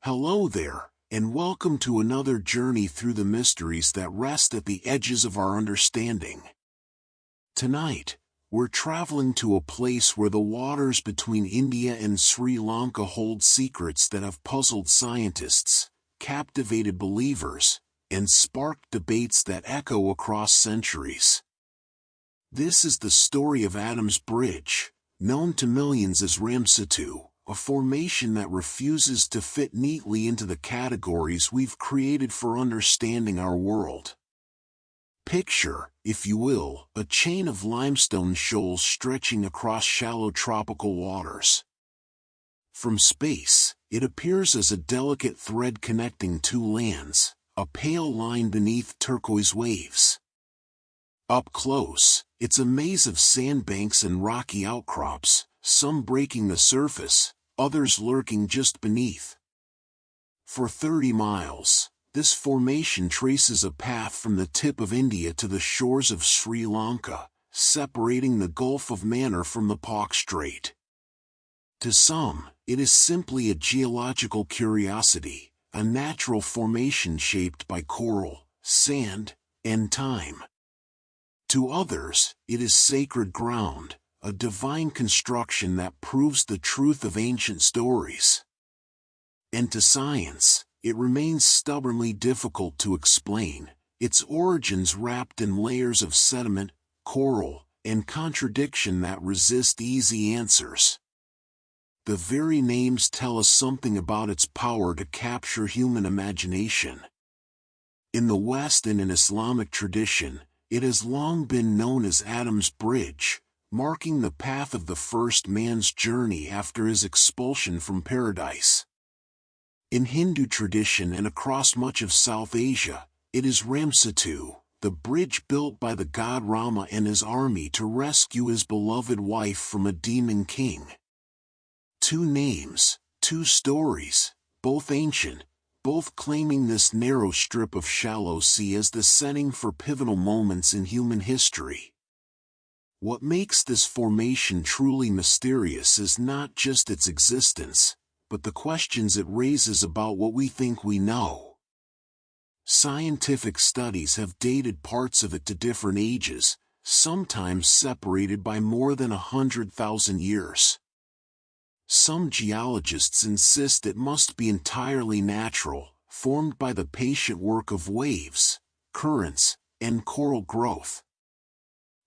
Hello there, and welcome to another journey through the mysteries that rest at the edges of our understanding. Tonight, we're traveling to a place where the waters between India and Sri Lanka hold secrets that have puzzled scientists, captivated believers, and sparked debates that echo across centuries. This is the story of Adam's Bridge, known to millions as Ram Setu, a formation that refuses to fit neatly into the categories we've created for understanding our world. Picture, if you will, a chain of limestone shoals stretching across shallow tropical waters. From space, it appears as a delicate thread connecting two lands, a pale line beneath turquoise waves. Up close, it's a maze of sandbanks and rocky outcrops, some breaking the surface, others lurking just beneath. For 30 miles, this formation traces a path from the tip of India to the shores of Sri Lanka, separating the Gulf of Mannar from the Palk Strait. To some, it is simply a geological curiosity, a natural formation shaped by coral, sand, and time. To others, it is sacred ground, a divine construction that proves the truth of ancient stories. And to science, it remains stubbornly difficult to explain, its origins wrapped in layers of sediment, coral, and contradiction that resist easy answers. The very names tell us something about its power to capture human imagination. In the West and in Islamic tradition, it has long been known as Adam's Bridge, marking the path of the first man's journey after his expulsion from paradise. In Hindu tradition and across much of South Asia, it is Ram Setu, the bridge built by the god Rama and his army to rescue his beloved wife from a demon king. Two names, two stories, both ancient, both claiming this narrow strip of shallow sea as the setting for pivotal moments in human history. What makes this formation truly mysterious is not just its existence, but the questions it raises about what we think we know. Scientific studies have dated parts of it to different ages, sometimes separated by more than 100,000 years. Some geologists insist it must be entirely natural, formed by the patient work of waves, currents, and coral growth.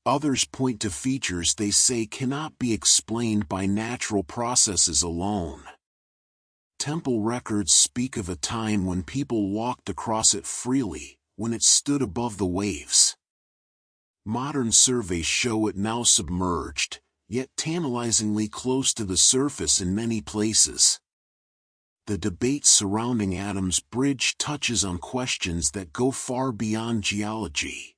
Others point to features they say cannot be explained by natural processes alone. Temple records speak of a time when people walked across it freely, when it stood above the waves. Modern surveys show it now submerged, yet tantalizingly close to the surface in many places. The debate surrounding Adam's Bridge touches on questions that go far beyond geology.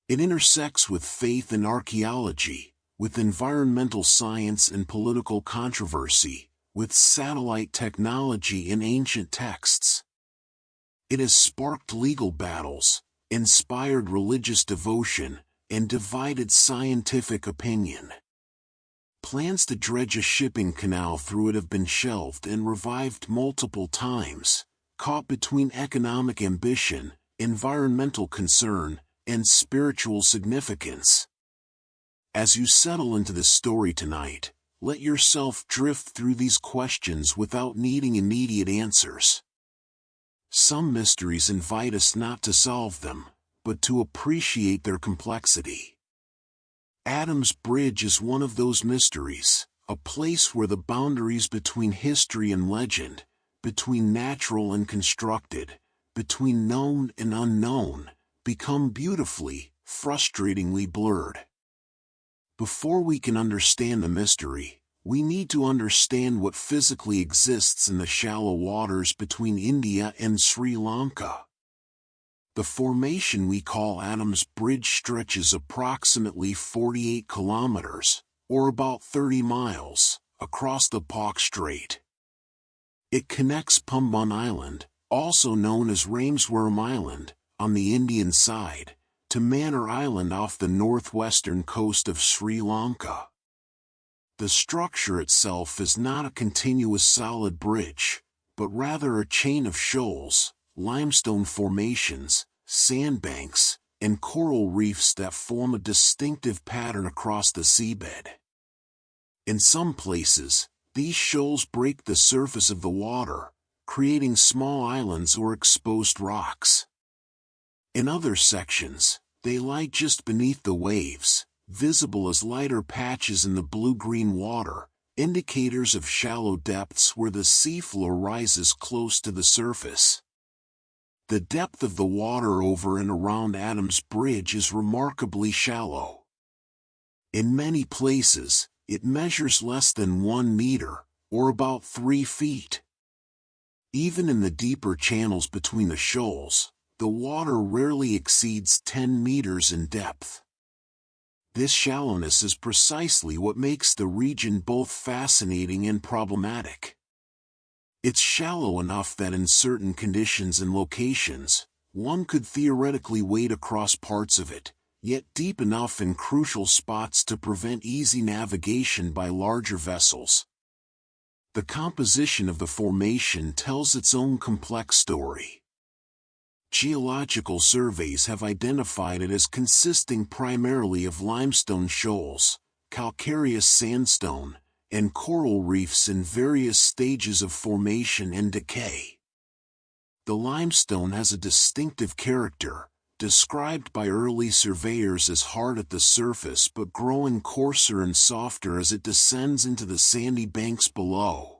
It intersects with faith and archaeology, with environmental science and political controversy, with satellite technology and ancient texts. It has sparked legal battles, inspired religious devotion, and divided scientific opinion. Plans to dredge a shipping canal through it have been shelved and revived multiple times, caught between economic ambition, environmental concern, and spiritual significance. As you settle into this story tonight, let yourself drift through these questions without needing immediate answers. Some mysteries invite us not to solve them, but to appreciate their complexity. Adam's Bridge is one of those mysteries, a place where the boundaries between history and legend, between natural and constructed, between known and unknown, become beautifully, frustratingly blurred. Before we can understand the mystery, we need to understand what physically exists in the shallow waters between India and Sri Lanka. The formation we call Adam's Bridge stretches approximately 48 kilometers, or about 30 miles, across the Palk Strait. It connects Pumban Island, also known as Rameswaram Island, on the Indian side, to Mannar Island off the northwestern coast of Sri Lanka. The structure itself is not a continuous solid bridge, but rather a chain of shoals, limestone formations, sandbanks, and coral reefs that form a distinctive pattern across the seabed. In some places, these shoals break the surface of the water, creating small islands or exposed rocks. In other sections, they lie just beneath the waves, visible as lighter patches in the blue-green water, indicators of shallow depths where the seafloor rises close to the surface. The depth of the water over and around Adams Bridge is remarkably shallow. In many places, it measures less than 1 meter, or about 3 feet. Even in the deeper channels between the shoals, the water rarely exceeds 10 meters in depth. This shallowness is precisely what makes the region both fascinating and problematic. It's shallow enough that in certain conditions and locations, one could theoretically wade across parts of it, yet deep enough in crucial spots to prevent easy navigation by larger vessels. The composition of the formation tells its own complex story. Geological surveys have identified it as consisting primarily of limestone shoals, calcareous sandstone, and coral reefs in various stages of formation and decay. The limestone has a distinctive character, described by early surveyors as hard at the surface but growing coarser and softer as it descends into the sandy banks below.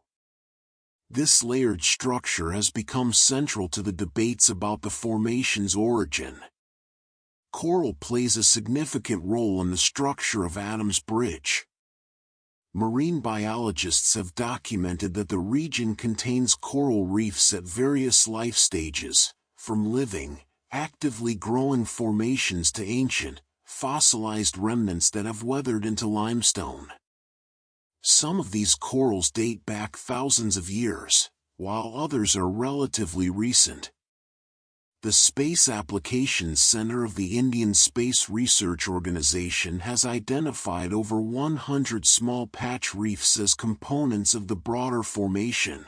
This layered structure has become central to the debates about the formation's origin. Coral plays a significant role in the structure of Adams Bridge. Marine biologists have documented that the region contains coral reefs at various life stages, from living, actively growing formations to ancient, fossilized remnants that have weathered into limestone. Some of these corals date back thousands of years, while others are relatively recent. The Space Applications Center of the Indian Space Research Organization has identified over 100 small patch reefs as components of the broader formation.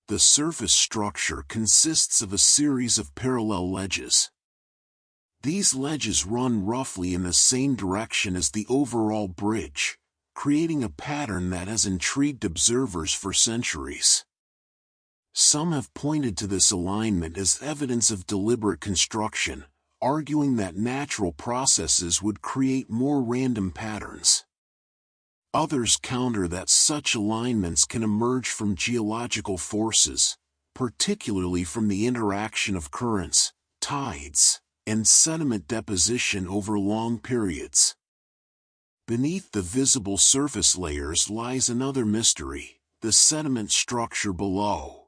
The surface structure consists of a series of parallel ledges. These ledges run roughly in the same direction as the overall bridge, creating a pattern that has intrigued observers for centuries. Some have pointed to this alignment as evidence of deliberate construction, arguing that natural processes would create more random patterns. Others counter that such alignments can emerge from geological forces, particularly from the interaction of currents, tides, and sediment deposition over long periods. Beneath the visible surface layers lies another mystery, the sediment structure below.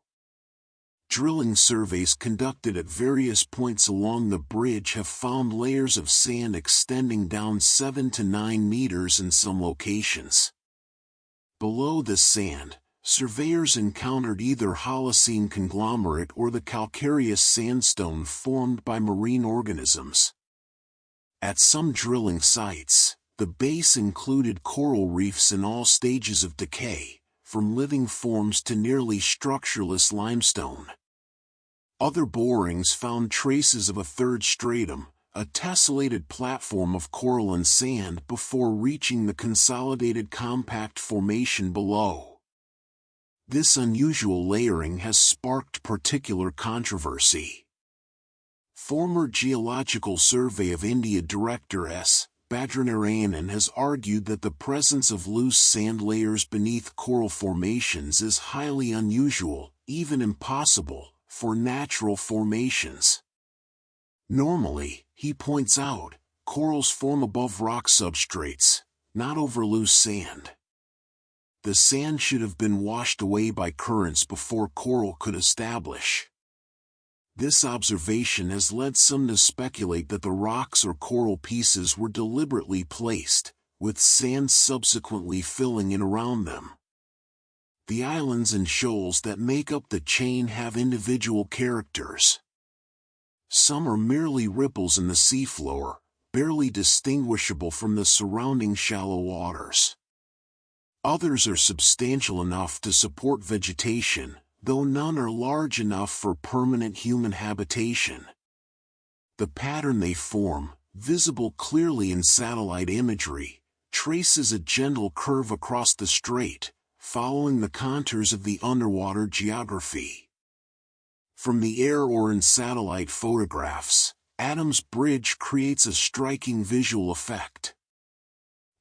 Drilling surveys conducted at various points along the bridge have found layers of sand extending down 7 to 9 meters in some locations. Below this sand, surveyors encountered either Holocene conglomerate or the calcareous sandstone formed by marine organisms. At some drilling sites, the base included coral reefs in all stages of decay, from living forms to nearly structureless limestone. Other borings found traces of a third stratum, a tessellated platform of coral and sand before reaching the consolidated compact formation below. This unusual layering has sparked particular controversy. Former Geological Survey of India Director S. Badrinarayanan has argued that the presence of loose sand layers beneath coral formations is highly unusual, even impossible, for natural formations. Normally, he points out, corals form above rock substrates, not over loose sand. The sand should have been washed away by currents before coral could establish. This observation has led some to speculate that the rocks or coral pieces were deliberately placed, with sand subsequently filling in around them. The islands and shoals that make up the chain have individual characters. Some are merely ripples in the seafloor, barely distinguishable from the surrounding shallow waters. Others are substantial enough to support vegetation, though none are large enough for permanent human habitation. The pattern they form, visible clearly in satellite imagery, traces a gentle curve across the strait, following the contours of the underwater geography. From the air or in satellite photographs, Adams Bridge creates a striking visual effect.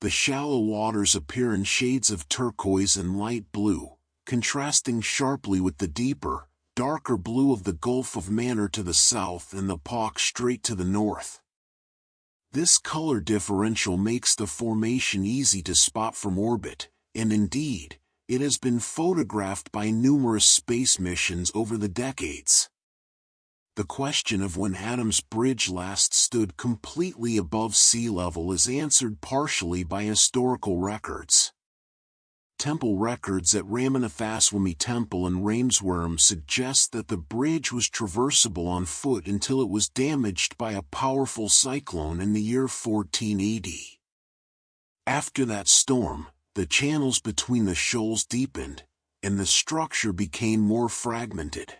The shallow waters appear in shades of turquoise and light blue, contrasting sharply with the deeper, darker blue of the Gulf of Mannar to the south and the Palk Strait to the north. This color differential makes the formation easy to spot from orbit, and indeed, it has been photographed by numerous space missions over the decades. The question of when Adams Bridge last stood completely above sea level is answered partially by historical records. Temple records at Ramanathaswamy Temple in Rameswaram suggest that the bridge was traversable on foot until it was damaged by a powerful cyclone in the year 1480. After that storm, the channels between the shoals deepened, and the structure became more fragmented.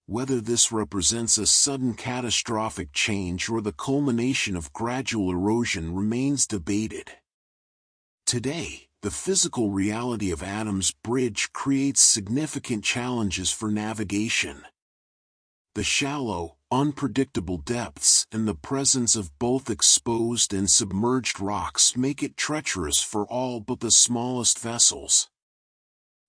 Whether this represents a sudden catastrophic change or the culmination of gradual erosion remains debated. Today, the physical reality of Adams Bridge creates significant challenges for navigation. The shallow, unpredictable depths and the presence of both exposed and submerged rocks make it treacherous for all but the smallest vessels.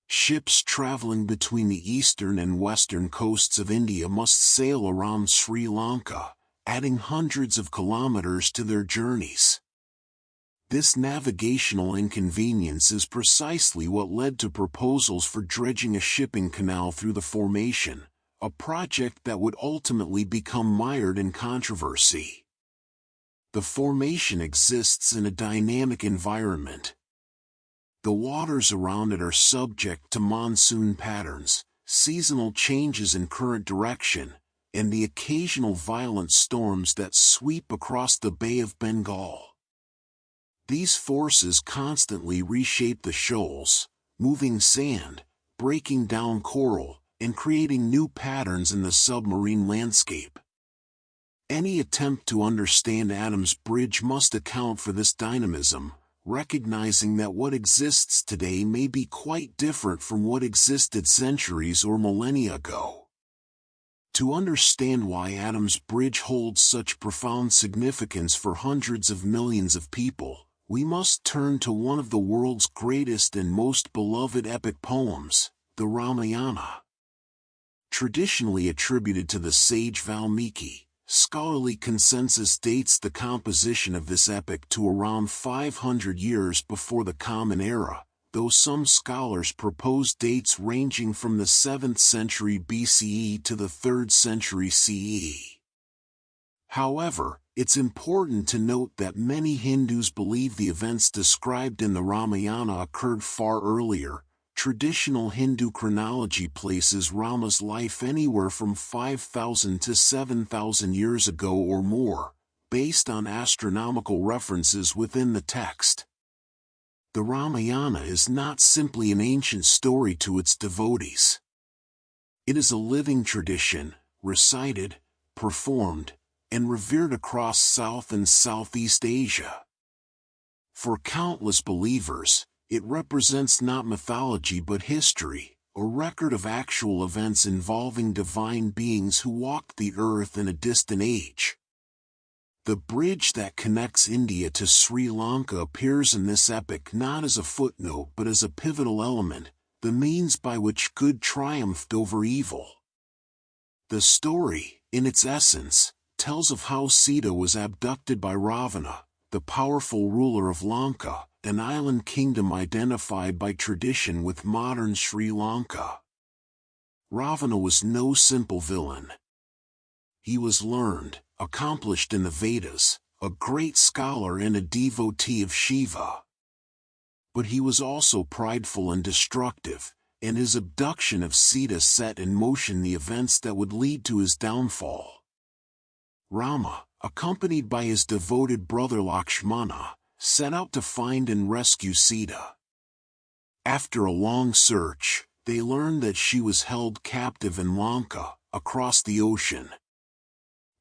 Ships traveling between the eastern and western coasts of India must sail around Sri Lanka, adding hundreds of kilometers to their journeys. This navigational inconvenience is precisely what led to proposals for dredging a shipping canal through the formation, a project that would ultimately become mired in controversy. The formation exists in a dynamic environment. The waters around it are subject to monsoon patterns, seasonal changes in current direction, and the occasional violent storms that sweep across the Bay of Bengal. These forces constantly reshape the shoals, moving sand, breaking down coral, and creating new patterns in the submarine landscape. Any attempt to understand Adams Bridge must account for this dynamism, recognizing that what exists today may be quite different from what existed centuries or millennia ago. To understand why Adams Bridge holds such profound significance for hundreds of millions of people, we must turn to one of the world's greatest and most beloved epic poems, the Ramayana. Traditionally attributed to the sage Valmiki, scholarly consensus dates the composition of this epic to around 500 years before the Common Era, though some scholars propose dates ranging from the 7th century BCE to the 3rd century CE. However, it's important to note that many Hindus believe the events described in the Ramayana occurred far earlier. Traditional Hindu chronology places Rama's life anywhere from 5,000 to 7,000 years ago or more, based on astronomical references within the text. The Ramayana is not simply an ancient story to its devotees. It is a living tradition, recited, performed, and revered across South and Southeast Asia. For countless believers, it represents not mythology but history, a record of actual events involving divine beings who walked the earth in a distant age. The bridge that connects India to Sri Lanka appears in this epic not as a footnote but as a pivotal element, the means by which good triumphed over evil. The story, in its essence, tells of how Sita was abducted by Ravana, the powerful ruler of Lanka, an island kingdom identified by tradition with modern Sri Lanka. Ravana was no simple villain. He was learned, accomplished in the Vedas, a great scholar and a devotee of Shiva. But he was also prideful and destructive, and his abduction of Sita set in motion the events that would lead to his downfall. Rama, accompanied by his devoted brother Lakshmana, set out to find and rescue Sita. After a long search, they learned that she was held captive in Lanka, across the ocean.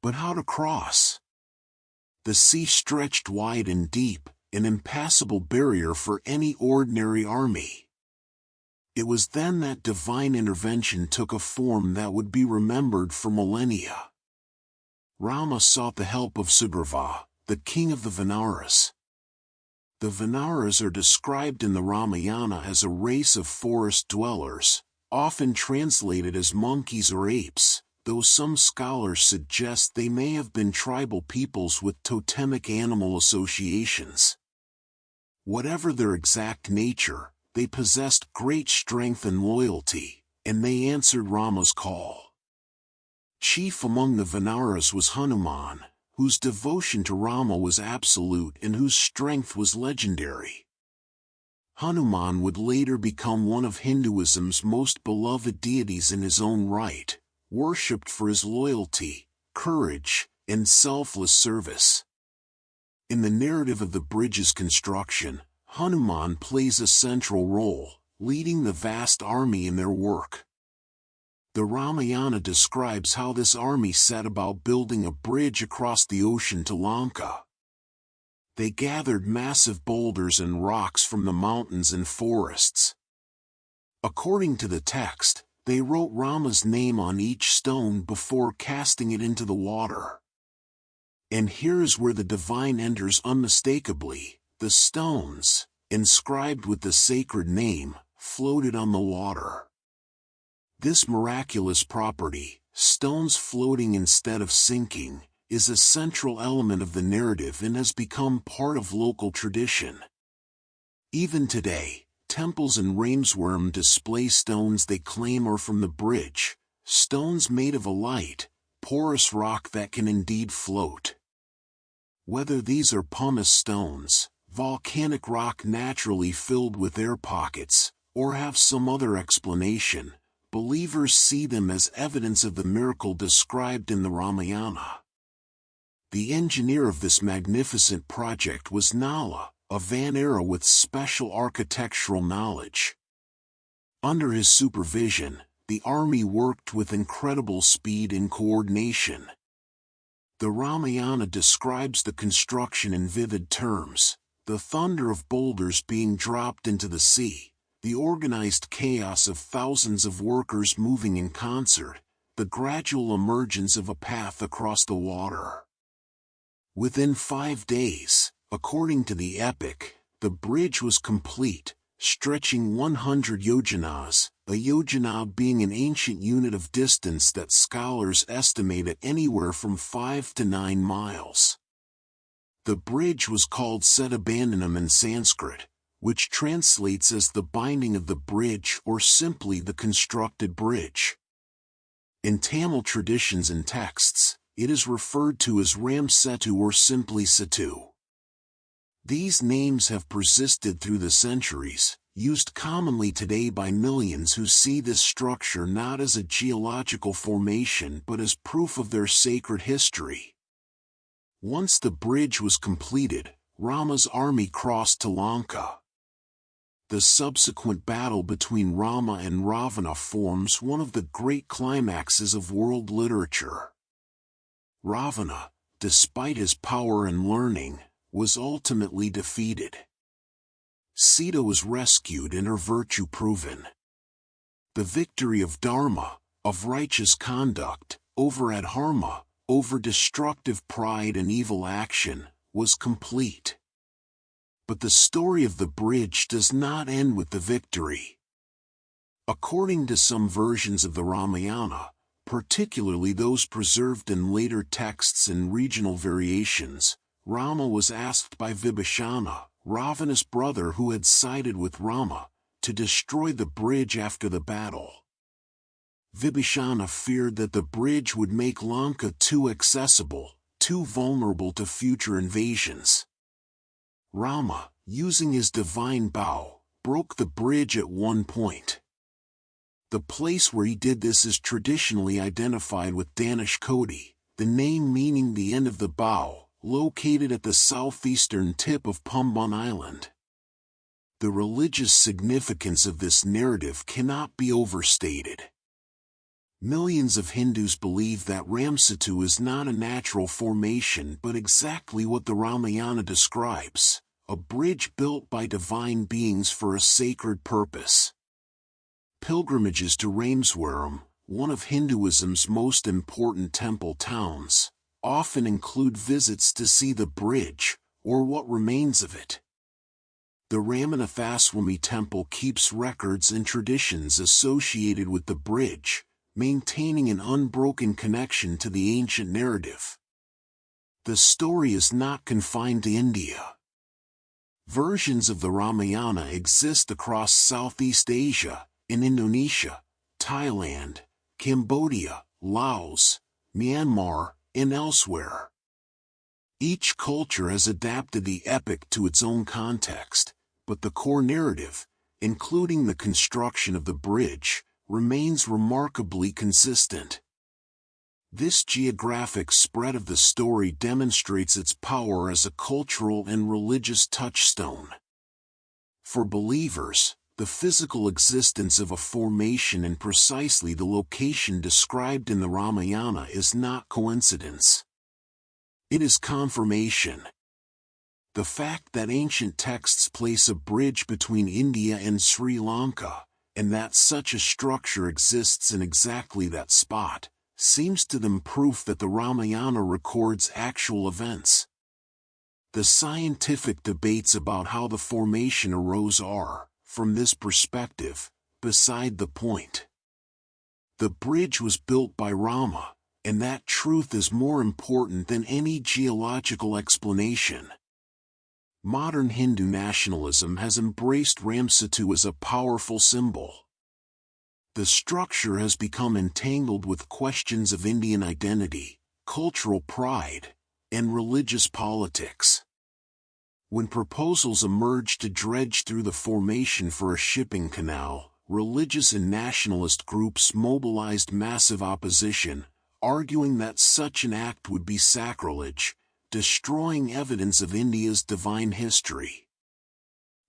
But how to cross? The sea stretched wide and deep, an impassable barrier for any ordinary army. It was then that divine intervention took a form that would be remembered for millennia. Rama sought the help of Sugriva, the king of the Vanaras. The Vanaras are described in the Ramayana as a race of forest dwellers, often translated as monkeys or apes, though some scholars suggest they may have been tribal peoples with totemic animal associations. Whatever their exact nature, they possessed great strength and loyalty, and they answered Rama's call. Chief among the Vanaras was Hanuman, whose devotion to Rama was absolute and whose strength was legendary. Hanuman would later become one of Hinduism's most beloved deities in his own right, worshipped for his loyalty, courage, and selfless service. In the narrative of the bridge's construction, Hanuman plays a central role, leading the vast army in their work. The Ramayana describes how this army set about building a bridge across the ocean to Lanka. They gathered massive boulders and rocks from the mountains and forests. According to the text, they wrote Rama's name on each stone before casting it into the water. And here is where the divine enters unmistakably. The stones, inscribed with the sacred name, floated on the water. This miraculous property, stones floating instead of sinking, is a central element of the narrative and has become part of local tradition. Even today, temples in Rameswaram display stones they claim are from the bridge, stones made of a light, porous rock that can indeed float. Whether these are pumice stones, volcanic rock naturally filled with air pockets, or have some other explanation, believers see them as evidence of the miracle described in the Ramayana. The engineer of this magnificent project was Nala, a Vanara with special architectural knowledge. Under his supervision, the army worked with incredible speed and coordination. The Ramayana describes the construction in vivid terms, the thunder of boulders being dropped into the sea, the organized chaos of thousands of workers moving in concert, the gradual emergence of a path across the water. Within 5 days, according to the epic, the bridge was complete, stretching 100 yojanas, a yojana being an ancient unit of distance that scholars estimate at anywhere from 5 to 9 miles. The bridge was called Setubandhanam in Sanskrit, which translates as the binding of the bridge or simply the constructed bridge. In Tamil traditions and texts, it is referred to as Ram Setu or simply Setu. These names have persisted through the centuries, used commonly today by millions who see this structure not as a geological formation but as proof of their sacred history. Once the bridge was completed, Rama's army crossed to Lanka. The subsequent battle between Rama and Ravana forms one of the great climaxes of world literature. Ravana, despite his power and learning, was ultimately defeated. Sita was rescued and her virtue proven. The victory of Dharma, of righteous conduct, over adharma, over destructive pride and evil action, was complete. But the story of the bridge does not end with the victory. According to some versions of the Ramayana, particularly those preserved in later texts and regional variations, Rama was asked by Vibhishana, Ravana's brother who had sided with Rama, to destroy the bridge after the battle. Vibhishana feared that the bridge would make Lanka too accessible, too vulnerable to future invasions. Rama, using his divine bow, broke the bridge at one point. The place where he did this is traditionally identified with Dhanushkodi, the name meaning the end of the bow, located at the southeastern tip of Pumban Island. The religious significance of this narrative cannot be overstated. Millions of Hindus believe that Ram Setu is not a natural formation but exactly what the Ramayana describes, a bridge built by divine beings for a sacred purpose. Pilgrimages to Rameswaram, one of Hinduism's most important temple towns, often include visits to see the bridge, or what remains of it. The Ramanathaswamy temple keeps records and traditions associated with the bridge, maintaining an unbroken connection to the ancient narrative. The story is not confined to India. Versions of the Ramayana exist across Southeast Asia, in Indonesia, Thailand, Cambodia, Laos, Myanmar, and elsewhere. Each culture has adapted the epic to its own context, but the core narrative, including the construction of the bridge, remains remarkably consistent. This geographic spread of the story demonstrates its power as a cultural and religious touchstone. For believers, the physical existence of a formation and precisely the location described in the Ramayana is not coincidence. It is confirmation. The fact that ancient texts place a bridge between India and Sri Lanka, and that such a structure exists in exactly that spot, seems to them proof that the Ramayana records actual events. The scientific debates about how the formation arose are, from this perspective, beside the point. The bridge was built by Rama, and that truth is more important than any geological explanation. Modern Hindu nationalism has embraced Ram Setu as a powerful symbol. The structure has become entangled with questions of Indian identity, cultural pride, and religious politics. When proposals emerged to dredge through the formation for a shipping canal, religious and nationalist groups mobilized massive opposition, arguing that such an act would be sacrilege, destroying evidence of India's divine history.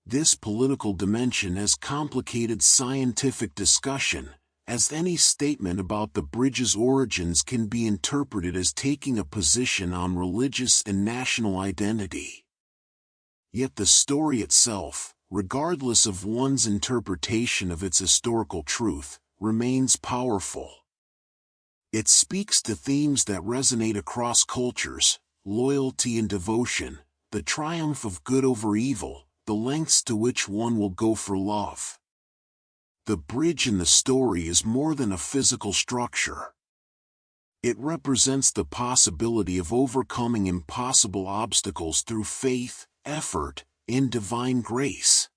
This political dimension has complicated scientific discussion, as any statement about the bridge's origins can be interpreted as taking a position on religious and national identity. Yet the story itself, regardless of one's interpretation of its historical truth, remains powerful. It speaks to themes that resonate across cultures: loyalty and devotion, the triumph of good over evil, the lengths to which one will go for love. The bridge in the story is more than a physical structure. It represents the possibility of overcoming impossible obstacles through faith, effort, and divine grace.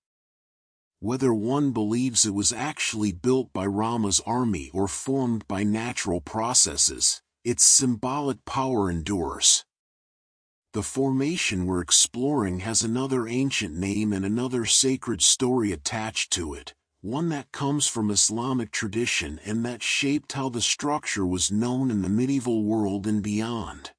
Whether one believes it was actually built by Rama's army or formed by natural processes, its symbolic power endures. The formation we're exploring has another ancient name and another sacred story attached to it, one that comes from Islamic tradition and that shaped how the structure was known in the medieval world and beyond.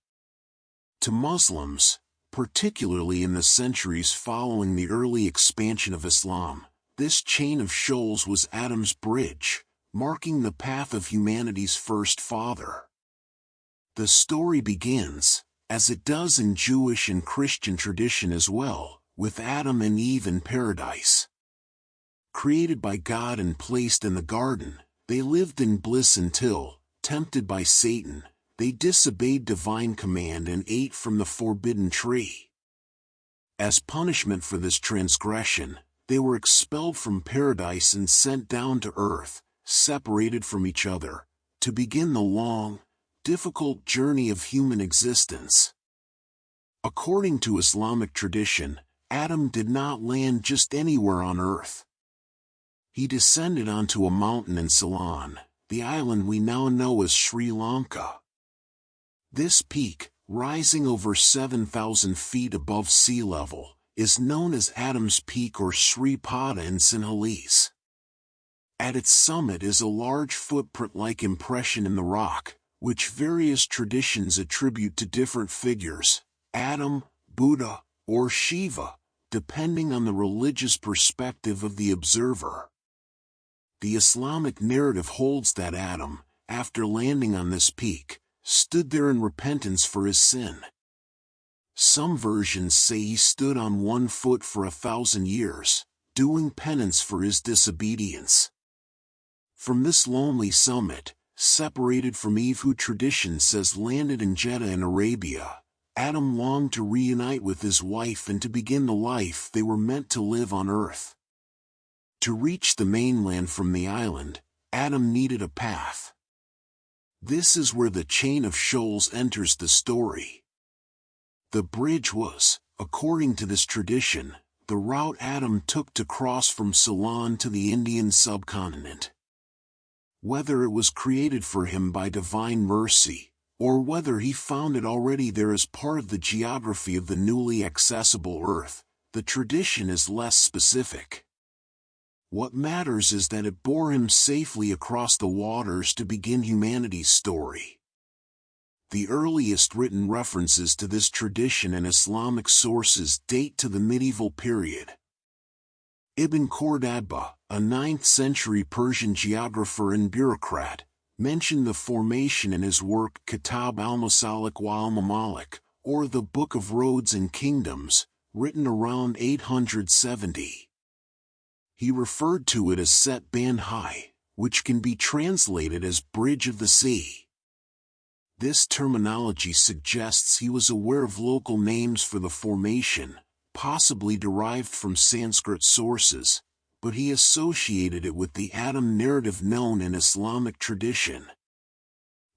To Muslims, particularly in the centuries following the early expansion of Islam, this chain of shoals was Adam's bridge, marking the path of humanity's first father. The story begins, as it does in Jewish and Christian tradition as well, with Adam and Eve in paradise. Created by God and placed in the garden, they lived in bliss until, tempted by Satan, they disobeyed divine command and ate from the forbidden tree. As punishment for this transgression, they were expelled from paradise and sent down to earth, separated from each other, to begin the long, difficult journey of human existence. According to Islamic tradition, Adam did not land just anywhere on earth. He descended onto a mountain in Ceylon, the island we now know as Sri Lanka. This peak, rising over 7,000 feet above sea level, is known as Adam's Peak or Sri Pada in Sinhalese. At its summit is a large footprint-like impression in the rock, which various traditions attribute to different figures, Adam, Buddha, or Shiva, depending on the religious perspective of the observer. The Islamic narrative holds that Adam, after landing on this peak, stood there in repentance for his sin. Some versions say he stood on one foot for 1,000 years, doing penance for his disobedience. From this lonely summit, separated from Eve, who tradition says landed in Jeddah in Arabia, Adam longed to reunite with his wife and to begin the life they were meant to live on earth. To reach the mainland from the island, Adam needed a path. This is where the chain of shoals enters the story. The bridge was, according to this tradition, the route Adam took to cross from Ceylon to the Indian subcontinent. Whether it was created for him by divine mercy, or whether he found it already there as part of the geography of the newly accessible earth, the tradition is less specific. What matters is that it bore him safely across the waters to begin humanity's story. The earliest written references to this tradition in Islamic sources date to the medieval period. Ibn Khordadbeh, a 9th-century Persian geographer and bureaucrat, mentioned the formation in his work Kitab al-Masalik wa al-Mamalik, or the Book of Roads and Kingdoms, written around 870. He referred to it as Set Ban High, which can be translated as Bridge of the Sea. This terminology suggests he was aware of local names for the formation, possibly derived from Sanskrit sources, but he associated it with the Adam narrative known in Islamic tradition.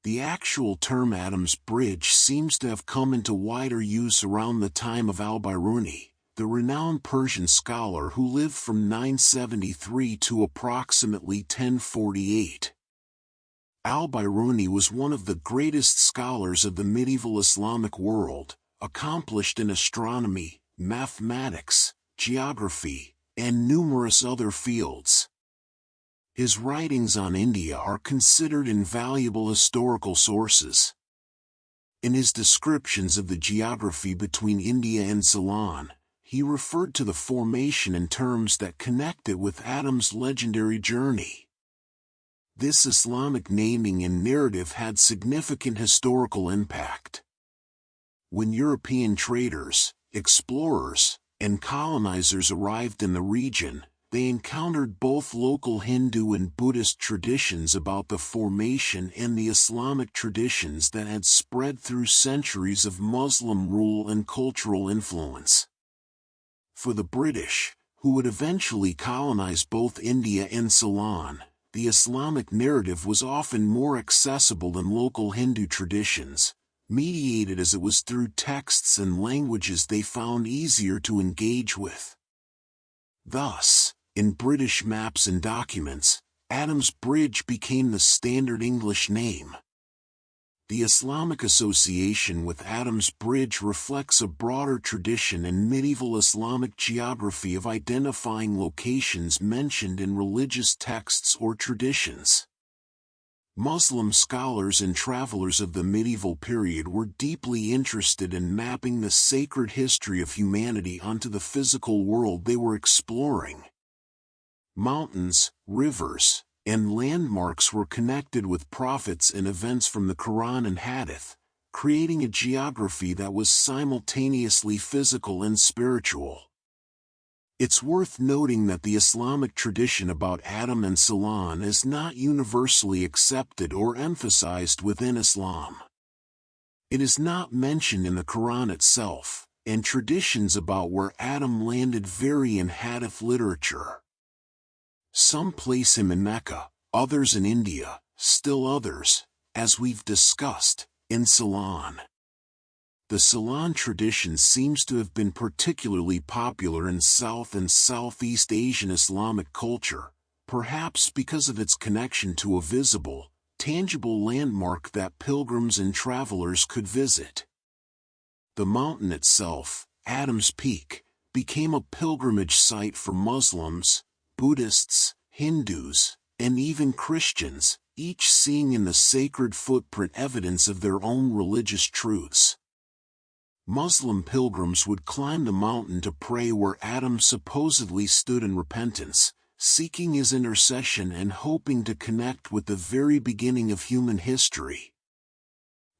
The actual term Adam's Bridge seems to have come into wider use around the time of al-Biruni, the renowned Persian scholar who lived from 973 to approximately 1048. Al-Biruni was one of the greatest scholars of the medieval Islamic world, accomplished in astronomy, mathematics, geography, and numerous other fields. His writings on India are considered invaluable historical sources. In his descriptions of the geography between India and Ceylon, he referred to the formation in terms that connect it with Adam's legendary journey. This Islamic naming and narrative had significant historical impact. When European traders, explorers, and colonizers arrived in the region, they encountered both local Hindu and Buddhist traditions about the formation and the Islamic traditions that had spread through centuries of Muslim rule and cultural influence. For the British, who would eventually colonize both India and Ceylon, the Islamic narrative was often more accessible than local Hindu traditions, mediated as it was through texts and languages they found easier to engage with. Thus, in British maps and documents, Adam's Bridge became the standard English name. The Islamic association with Adam's Bridge reflects a broader tradition in medieval Islamic geography of identifying locations mentioned in religious texts or traditions. Muslim scholars and travelers of the medieval period were deeply interested in mapping the sacred history of humanity onto the physical world they were exploring. Mountains, rivers, and landmarks were connected with prophets and events from the Quran and Hadith, creating a geography that was simultaneously physical and spiritual. It's worth noting that the Islamic tradition about Adam and Ceylon is not universally accepted or emphasized within Islam. It is not mentioned in the Quran itself, and traditions about where Adam landed vary in Hadith literature. Some place him in Mecca, others in India, still others, as we've discussed, in Ceylon. The Ceylon tradition seems to have been particularly popular in South and Southeast Asian Islamic culture, perhaps because of its connection to a visible, tangible landmark that pilgrims and travelers could visit. The mountain itself, Adam's Peak, became a pilgrimage site for Muslims, Buddhists, Hindus, and even Christians, each seeing in the sacred footprint evidence of their own religious truths. Muslim pilgrims would climb the mountain to pray where Adam supposedly stood in repentance, seeking his intercession and hoping to connect with the very beginning of human history.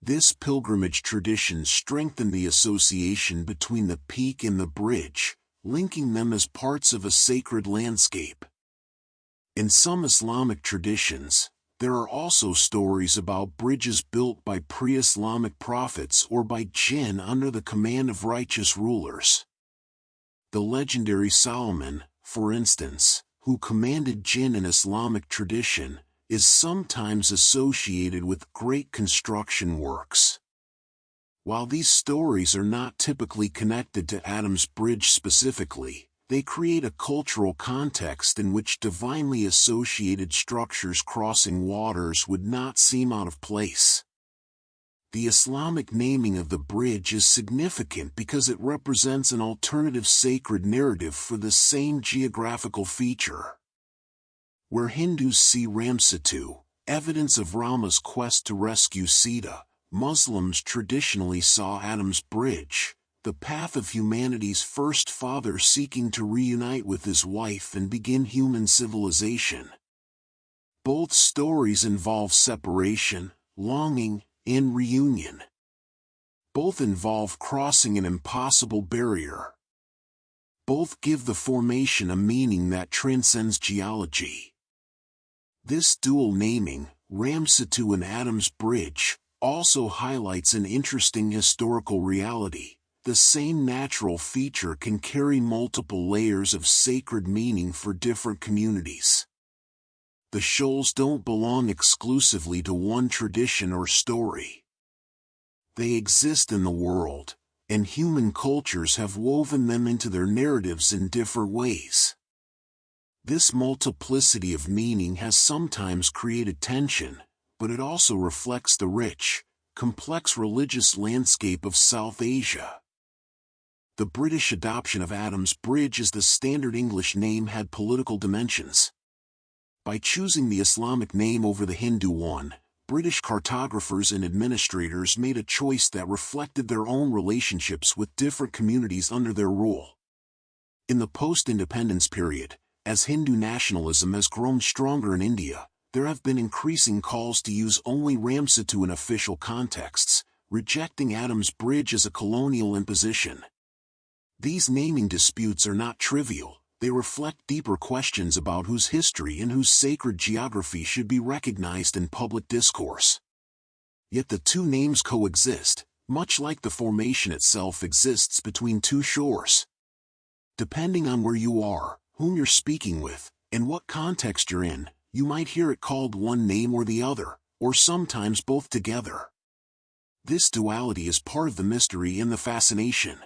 This pilgrimage tradition strengthened the association between the peak and the bridge, linking them as parts of a sacred landscape. In some Islamic traditions, there are also stories about bridges built by pre-Islamic prophets or by jinn under the command of righteous rulers. The legendary Solomon, for instance, who commanded jinn in Islamic tradition, is sometimes associated with great construction works. While these stories are not typically connected to Adam's bridge specifically, they create a cultural context in which divinely associated structures crossing waters would not seem out of place. The Islamic naming of the bridge is significant because it represents an alternative sacred narrative for the same geographical feature. Where Hindus see Ram Setu, evidence of Rama's quest to rescue Sita, Muslims traditionally saw Adam's bridge, the path of humanity's first father seeking to reunite with his wife and begin human civilization. Both stories involve separation, longing, and reunion. Both involve crossing an impossible barrier. Both give the formation a meaning that transcends geology. This dual naming, Ram Setu and Adam's Bridge, also highlights an interesting historical reality. The same natural feature can carry multiple layers of sacred meaning for different communities. The shoals don't belong exclusively to one tradition or story. They exist in the world, and human cultures have woven them into their narratives in different ways. This multiplicity of meaning has sometimes created tension, but it also reflects the rich, complex religious landscape of South Asia. The British adoption of Adam's Bridge as the standard English name had political dimensions. By choosing the Islamic name over the Hindu one, British cartographers and administrators made a choice that reflected their own relationships with different communities under their rule. In the post-independence period, as Hindu nationalism has grown stronger in India, there have been increasing calls to use only Ram Setu in official contexts, rejecting Adam's Bridge as a colonial imposition. These naming disputes are not trivial, they reflect deeper questions about whose history and whose sacred geography should be recognized in public discourse. Yet the two names coexist, much like the formation itself exists between two shores. Depending on where you are, whom you're speaking with, and what context you're in, you might hear it called one name or the other, or sometimes both together. This duality is part of the mystery and the fascination.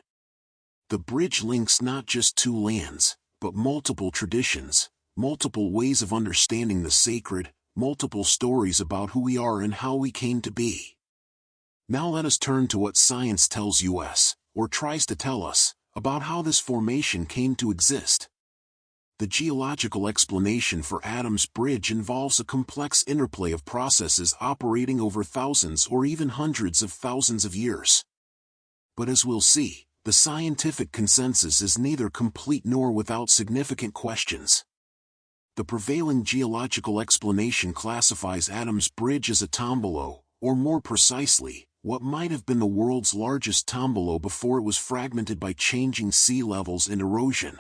The bridge links not just two lands, but multiple traditions, multiple ways of understanding the sacred, multiple stories about who we are and how we came to be. Now let us turn to what science tells us, or tries to tell us, about how this formation came to exist. The geological explanation for Adam's Bridge involves a complex interplay of processes operating over thousands or even hundreds of thousands of years. But as we'll see, the scientific consensus is neither complete nor without significant questions. The prevailing geological explanation classifies Adam's Bridge as a tombolo, or more precisely, what might have been the world's largest tombolo before it was fragmented by changing sea levels and erosion.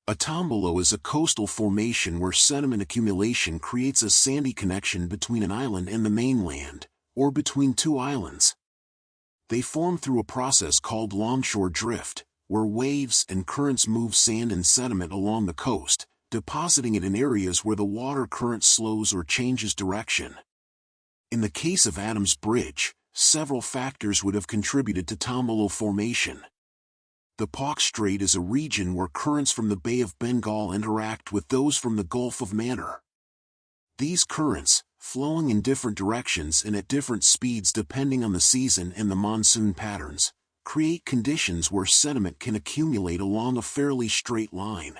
A tombolo is a coastal formation where sediment accumulation creates a sandy connection between an island and the mainland, or between two islands. They form through a process called longshore drift, where waves and currents move sand and sediment along the coast, depositing it in areas where the water current slows or changes direction. In the case of Adam's Bridge, several factors would have contributed to tombolo formation. The Palk Strait is a region where currents from the Bay of Bengal interact with those from the Gulf of Mannar. These currents, flowing in different directions and at different speeds depending on the season and the monsoon patterns, create conditions where sediment can accumulate along a fairly straight line.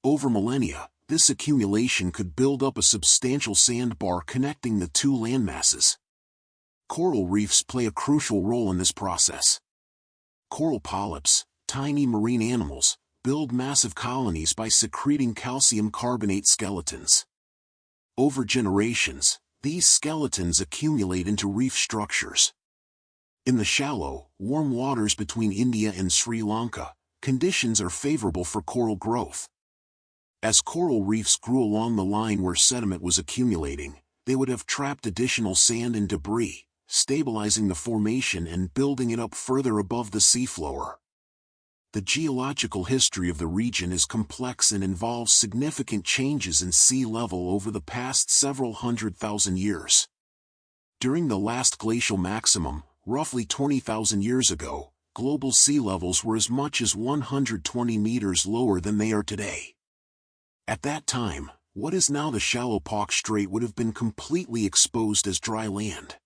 Over millennia, this accumulation could build up a substantial sandbar connecting the two landmasses. Coral reefs play a crucial role in this process. Coral polyps, tiny marine animals, build massive colonies by secreting calcium carbonate skeletons. Over generations, these skeletons accumulate into reef structures. In the shallow, warm waters between India and Sri Lanka, conditions are favorable for coral growth. As coral reefs grew along the line where sediment was accumulating, they would have trapped additional sand and debris, stabilizing the formation and building it up further above the seafloor. The geological history of the region is complex and involves significant changes in sea level over the past several 100,000 years. During the last glacial maximum, roughly 20,000 years ago, global sea levels were as much as 120 meters lower than they are today. At that time, what is now the shallow Palk Strait would have been completely exposed as dry land.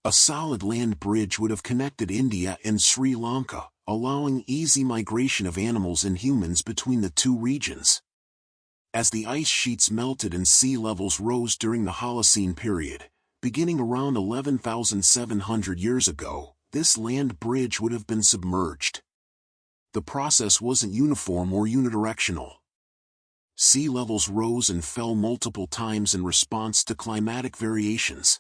A solid land bridge would have connected India and Sri Lanka, allowing easy migration of animals and humans between the two regions. As the ice sheets melted and sea levels rose during the Holocene period, beginning around 11,700 years ago, this land bridge would have been submerged. The process wasn't uniform or unidirectional. Sea levels rose and fell multiple times in response to climatic variations.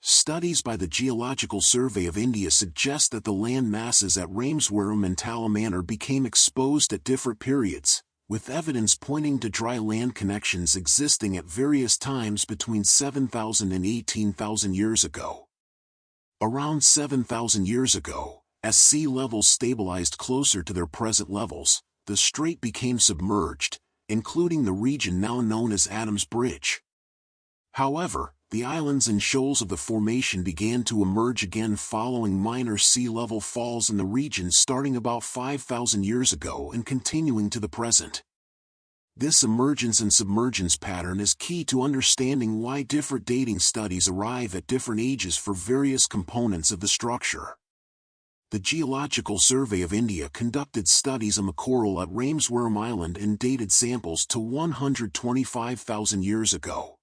Studies by the Geological Survey of India suggest that the land masses at Rameswaram and Talamannar became exposed at different periods, with evidence pointing to dry land connections existing at various times between 7,000 and 18,000 years ago. Around 7,000 years ago, as sea levels stabilized closer to their present levels, the strait became submerged, including the region now known as Adams Bridge. However, the islands and shoals of the formation began to emerge again following minor sea level falls in the region starting about 5,000 years ago and continuing to the present. This emergence and submergence pattern is key to understanding why different dating studies arrive at different ages for various components of the structure. The Geological Survey of India conducted studies on the coral at Rameswaram Island and dated samples to 125,000 years ago.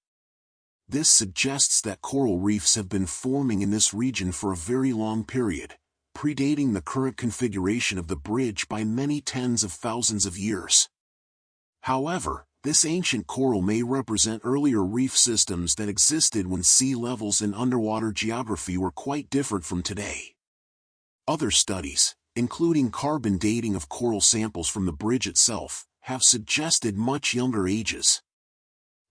This suggests that coral reefs have been forming in this region for a very long period, predating the current configuration of the bridge by many tens of thousands of years. However, this ancient coral may represent earlier reef systems that existed when sea levels and underwater geography were quite different from today. Other studies, including carbon dating of coral samples from the bridge itself, have suggested much younger ages.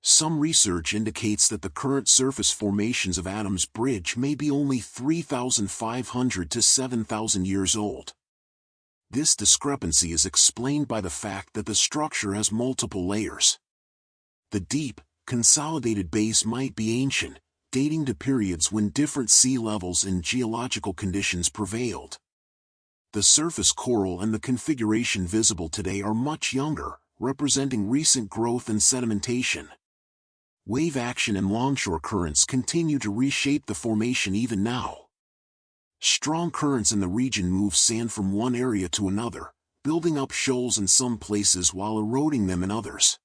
Some research indicates that the current surface formations of Adams Bridge may be only 3,500 to 7,000 years old. This discrepancy is explained by the fact that the structure has multiple layers. The deep, consolidated base might be ancient, dating to periods when different sea levels and geological conditions prevailed. The surface coral and the configuration visible today are much younger, representing recent growth and sedimentation. Wave action and longshore currents continue to reshape the formation even now. Strong currents in the region move sand from one area to another, building up shoals in some places while eroding them in others.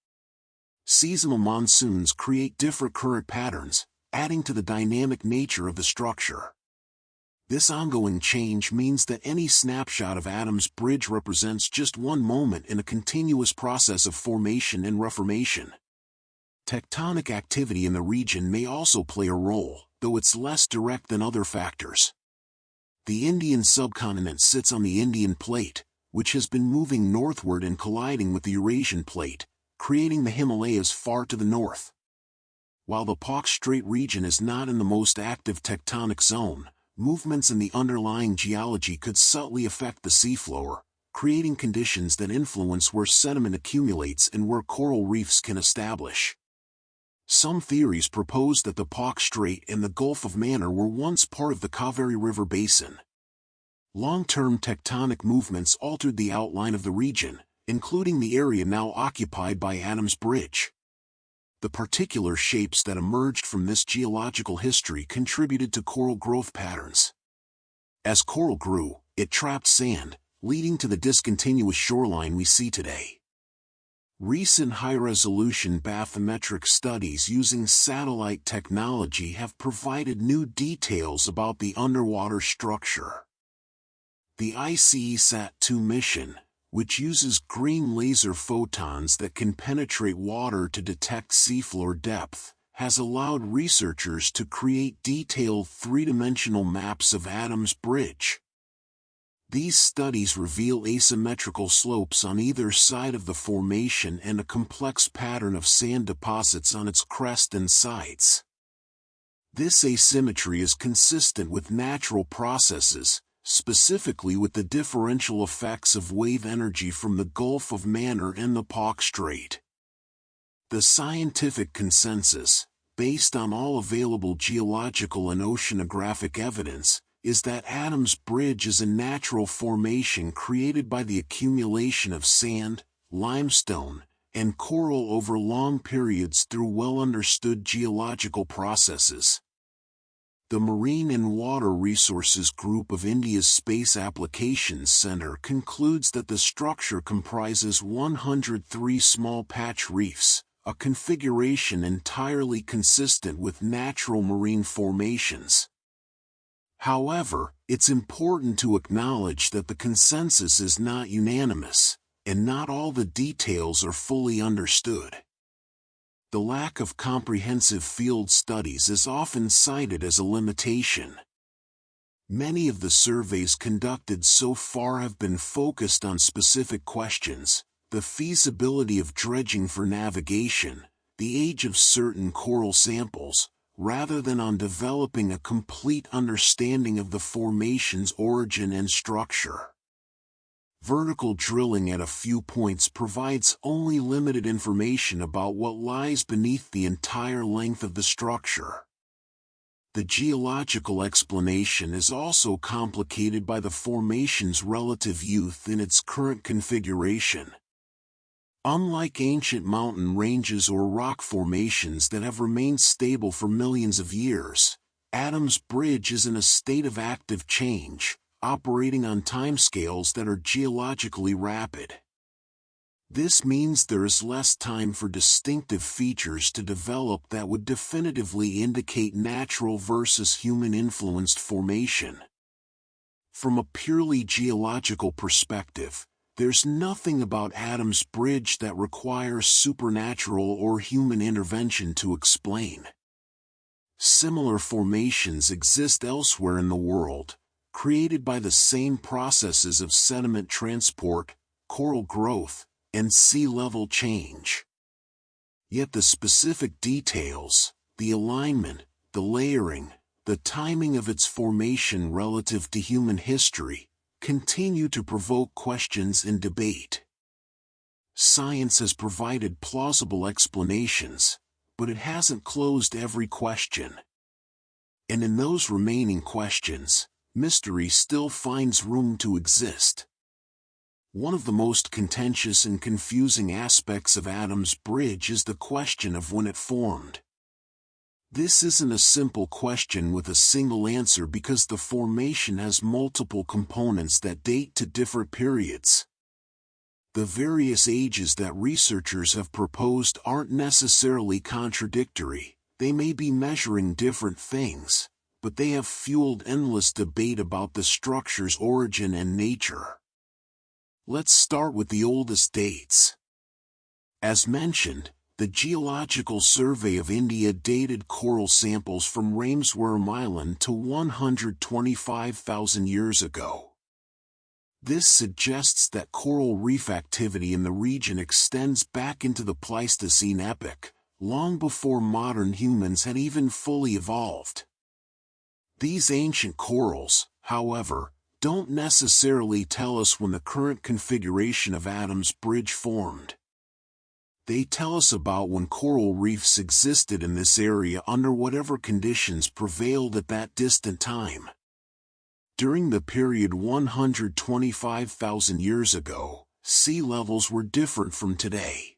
Seasonal monsoons create different current patterns, adding to the dynamic nature of the structure. This ongoing change means that any snapshot of Adams Bridge represents just one moment in a continuous process of formation and reformation. Tectonic activity in the region may also play a role, though it's less direct than other factors. The Indian subcontinent sits on the Indian plate, which has been moving northward and colliding with the Eurasian plate, creating the Himalayas far to the north. While the Palk Strait region is not in the most active tectonic zone, movements in the underlying geology could subtly affect the seafloor, creating conditions that influence where sediment accumulates and where coral reefs can establish. Some theories propose that the Palk Strait and the Gulf of Mannar were once part of the Kaveri River basin. Long-term tectonic movements altered the outline of the region, including the area now occupied by Adams Bridge. The particular shapes that emerged from this geological history contributed to coral growth patterns. As coral grew, it trapped sand, leading to the discontinuous shoreline we see today. Recent high-resolution bathymetric studies using satellite technology have provided new details about the underwater structure. The ICESat-2 mission, which uses green laser photons that can penetrate water to detect seafloor depth, has allowed researchers to create detailed three-dimensional maps of Adam's Bridge. These studies reveal asymmetrical slopes on either side of the formation and a complex pattern of sand deposits on its crest and sides. This asymmetry is consistent with natural processes, specifically with the differential effects of wave energy from the Gulf of Mannar and the Palk Strait. The scientific consensus, based on all available geological and oceanographic evidence, is that Adam's Bridge is a natural formation created by the accumulation of sand, limestone, and coral over long periods through well-understood geological processes. The Marine and Water Resources Group of India's Space Applications Centre concludes that the structure comprises 103 small patch reefs, a configuration entirely consistent with natural marine formations. However, it's important to acknowledge that the consensus is not unanimous, and not all the details are fully understood. The lack of comprehensive field studies is often cited as a limitation. Many of the surveys conducted so far have been focused on specific questions: the feasibility of dredging for navigation, the age of certain coral samples, rather than on developing a complete understanding of the formation's origin and structure. Vertical drilling at a few points provides only limited information about what lies beneath the entire length of the structure. The geological explanation is also complicated by the formation's relative youth in its current configuration. Unlike ancient mountain ranges or rock formations that have remained stable for millions of years, Adam's Bridge is in a state of active change, operating on timescales that are geologically rapid. This means there is less time for distinctive features to develop that would definitively indicate natural versus human-influenced formation. From a purely geological perspective, there's nothing about Adam's Bridge that requires supernatural or human intervention to explain. Similar formations exist elsewhere in the world, created by the same processes of sediment transport, coral growth, and sea level change. Yet the specific details, the alignment, the layering, the timing of its formation relative to human history, continue to provoke questions and debate. Science has provided plausible explanations, but it hasn't closed every question. And in those remaining questions, mystery still finds room to exist. One of the most contentious and confusing aspects of Adam's Bridge is the question of when it formed. This isn't a simple question with a single answer because the formation has multiple components that date to different periods. The various ages that researchers have proposed aren't necessarily contradictory. They may be measuring different things, but they have fueled endless debate about the structure's origin and nature. Let's start with the oldest dates. As mentioned, the Geological Survey of India dated coral samples from Rameswaram Island to 125,000 years ago. This suggests that coral reef activity in the region extends back into the Pleistocene epoch, long before modern humans had even fully evolved. These ancient corals, however, don't necessarily tell us when the current configuration of Adam's Bridge formed. They tell us about when coral reefs existed in this area under whatever conditions prevailed at that distant time. During the period 125,000 years ago, sea levels were different from today.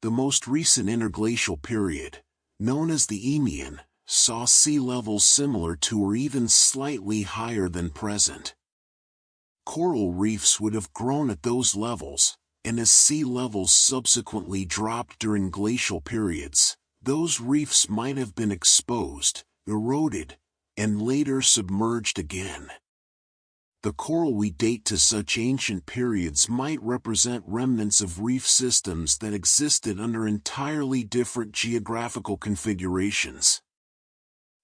The most recent interglacial period, known as the Eemian, saw sea levels similar to or even slightly higher than present. Coral reefs would have grown at those levels, and as sea levels subsequently dropped during glacial periods, those reefs might have been exposed, eroded, and later submerged again. The coral we date to such ancient periods might represent remnants of reef systems that existed under entirely different geographical configurations.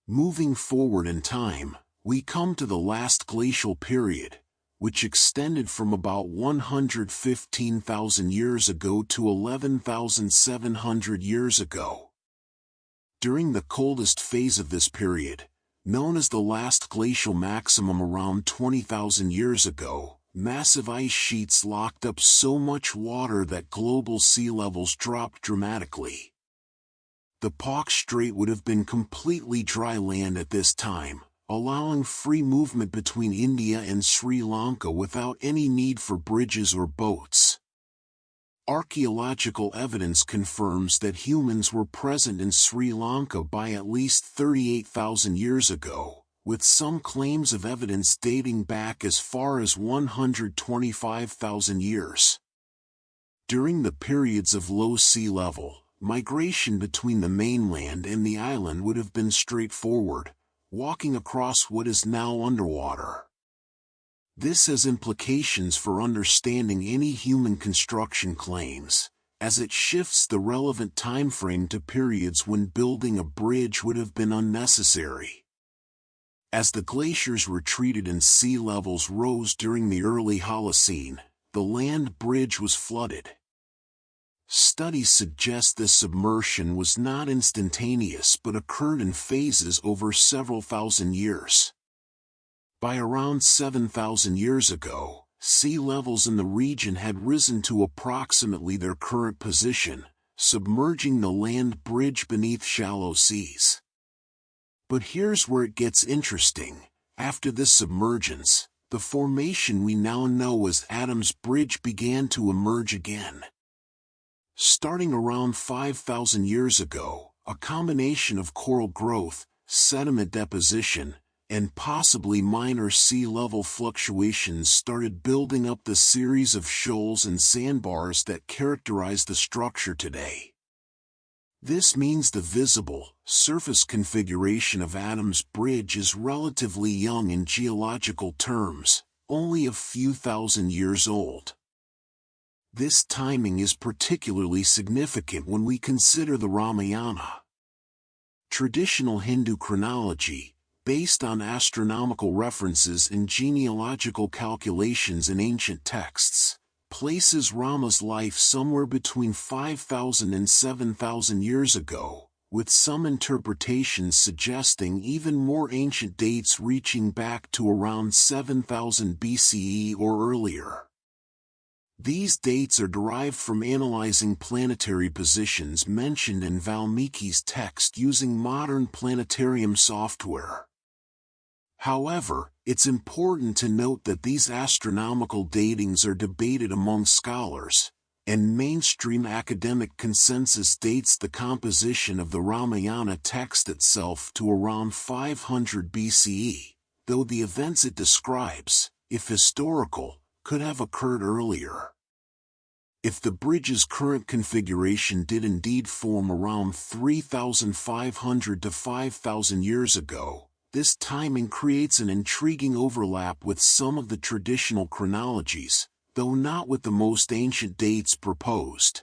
Moving forward in time, we come to the last glacial period, which extended from about 115,000 years ago to 11,700 years ago. During the coldest phase of this period, known as the last glacial maximum around 20,000 years ago, massive ice sheets locked up so much water that global sea levels dropped dramatically. The Palk Strait would have been completely dry land at this time, allowing free movement between India and Sri Lanka without any need for bridges or boats. Archaeological evidence confirms that humans were present in Sri Lanka by at least 38,000 years ago, with some claims of evidence dating back as far as 125,000 years. During the periods of low sea level, migration between the mainland and the island would have been straightforward, walking across what is now underwater. This has implications for understanding any human construction claims, as it shifts the relevant timeframe to periods when building a bridge would have been unnecessary. As the glaciers retreated and sea levels rose during the early Holocene, the land bridge was flooded. Studies suggest this submersion was not instantaneous but occurred in phases over several thousand years. By around 7,000 years ago, sea levels in the region had risen to approximately their current position, submerging the land bridge beneath shallow seas. But here's where it gets interesting. After this submergence, the formation we now know as Adam's Bridge began to emerge again. Starting around 5,000 years ago, a combination of coral growth, sediment deposition, and possibly minor sea level fluctuations started building up the series of shoals and sandbars that characterize the structure today. This means the visible, surface configuration of Adam's Bridge is relatively young in geological terms, only a few thousand years old. This timing is particularly significant when we consider the Ramayana. Traditional Hindu chronology, based on astronomical references and genealogical calculations in ancient texts, places Rama's life somewhere between 5,000 and 7,000 years ago, with some interpretations suggesting even more ancient dates reaching back to around 7,000 BCE or earlier. These dates are derived from analyzing planetary positions mentioned in Valmiki's text using modern planetarium software. However, it's important to note that these astronomical datings are debated among scholars, and mainstream academic consensus dates the composition of the Ramayana text itself to around 500 BCE, though the events it describes, if historical, could have occurred earlier. If the bridge's current configuration did indeed form around 3,500 to 5,000 years ago, this timing creates an intriguing overlap with some of the traditional chronologies, though not with the most ancient dates proposed.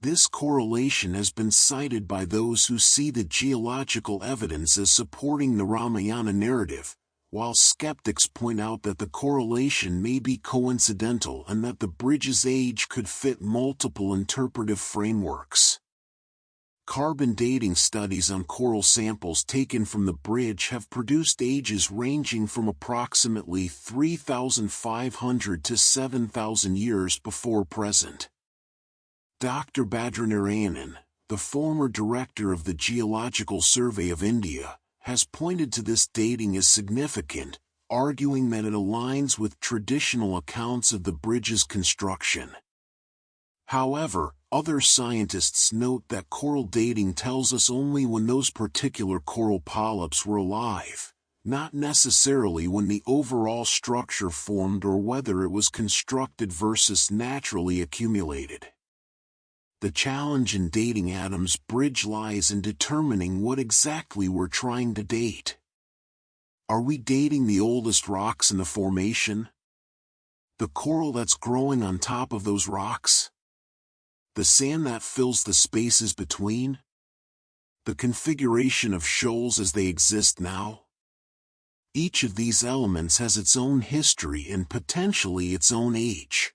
This correlation has been cited by those who see the geological evidence as supporting the Ramayana narrative, while skeptics point out that the correlation may be coincidental and that the bridge's age could fit multiple interpretive frameworks. Carbon dating studies on coral samples taken from the bridge have produced ages ranging from approximately 3,500 to 7,000 years before present. Dr. Badrinarayanan, the former director of the Geological Survey of India, has pointed to this dating as significant, arguing that it aligns with traditional accounts of the bridge's construction. However, other scientists note that coral dating tells us only when those particular coral polyps were alive, not necessarily when the overall structure formed or whether it was constructed versus naturally accumulated. The challenge in dating Adam's Bridge lies in determining what exactly we're trying to date. Are we dating the oldest rocks in the formation? The coral that's growing on top of those rocks? The sand that fills the spaces between? The configuration of shoals as they exist now? Each of these elements has its own history and potentially its own age.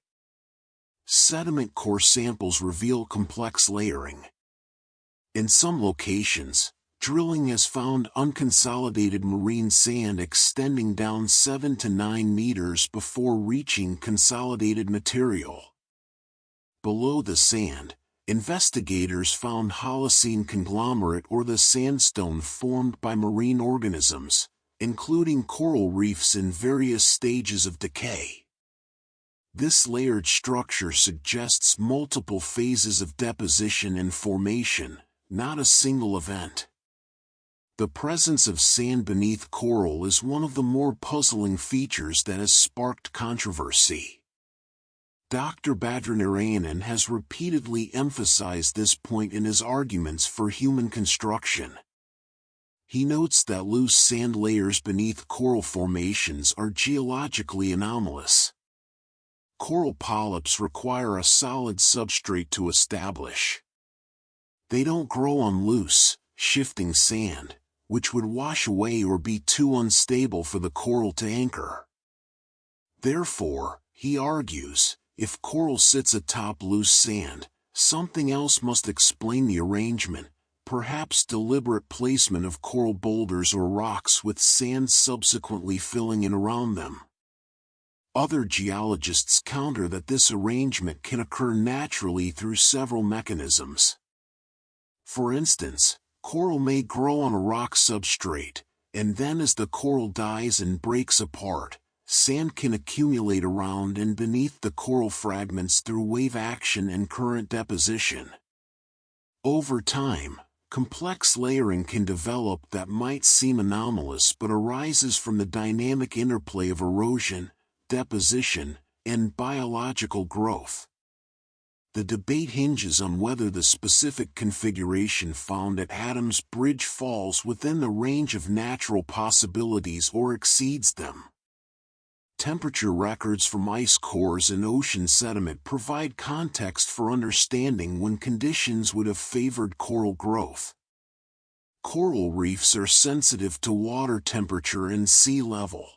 Sediment core samples reveal complex layering. In some locations, drilling has found unconsolidated marine sand extending down 7 to 9 meters before reaching consolidated material. Below the sand, investigators found Holocene conglomerate or the sandstone formed by marine organisms, including coral reefs in various stages of decay. This layered structure suggests multiple phases of deposition and formation, not a single event. The presence of sand beneath coral is one of the more puzzling features that has sparked controversy. Dr. Badranarayanan has repeatedly emphasized this point in his arguments for human construction. He notes that loose sand layers beneath coral formations are geologically anomalous. Coral polyps require a solid substrate to establish. They don't grow on loose, shifting sand, which would wash away or be too unstable for the coral to anchor. Therefore, he argues, if coral sits atop loose sand, something else must explain the arrangement, perhaps deliberate placement of coral boulders or rocks with sand subsequently filling in around them. Other geologists counter that this arrangement can occur naturally through several mechanisms. For instance, coral may grow on a rock substrate, and then as the coral dies and breaks apart, sand can accumulate around and beneath the coral fragments through wave action and current deposition. Over time, complex layering can develop that might seem anomalous but arises from the dynamic interplay of erosion, deposition, and biological growth. The debate hinges on whether the specific configuration found at Adams Bridge falls within the range of natural possibilities or exceeds them. Temperature records from ice cores and ocean sediment provide context for understanding when conditions would have favored coral growth. Coral reefs are sensitive to water temperature and sea level.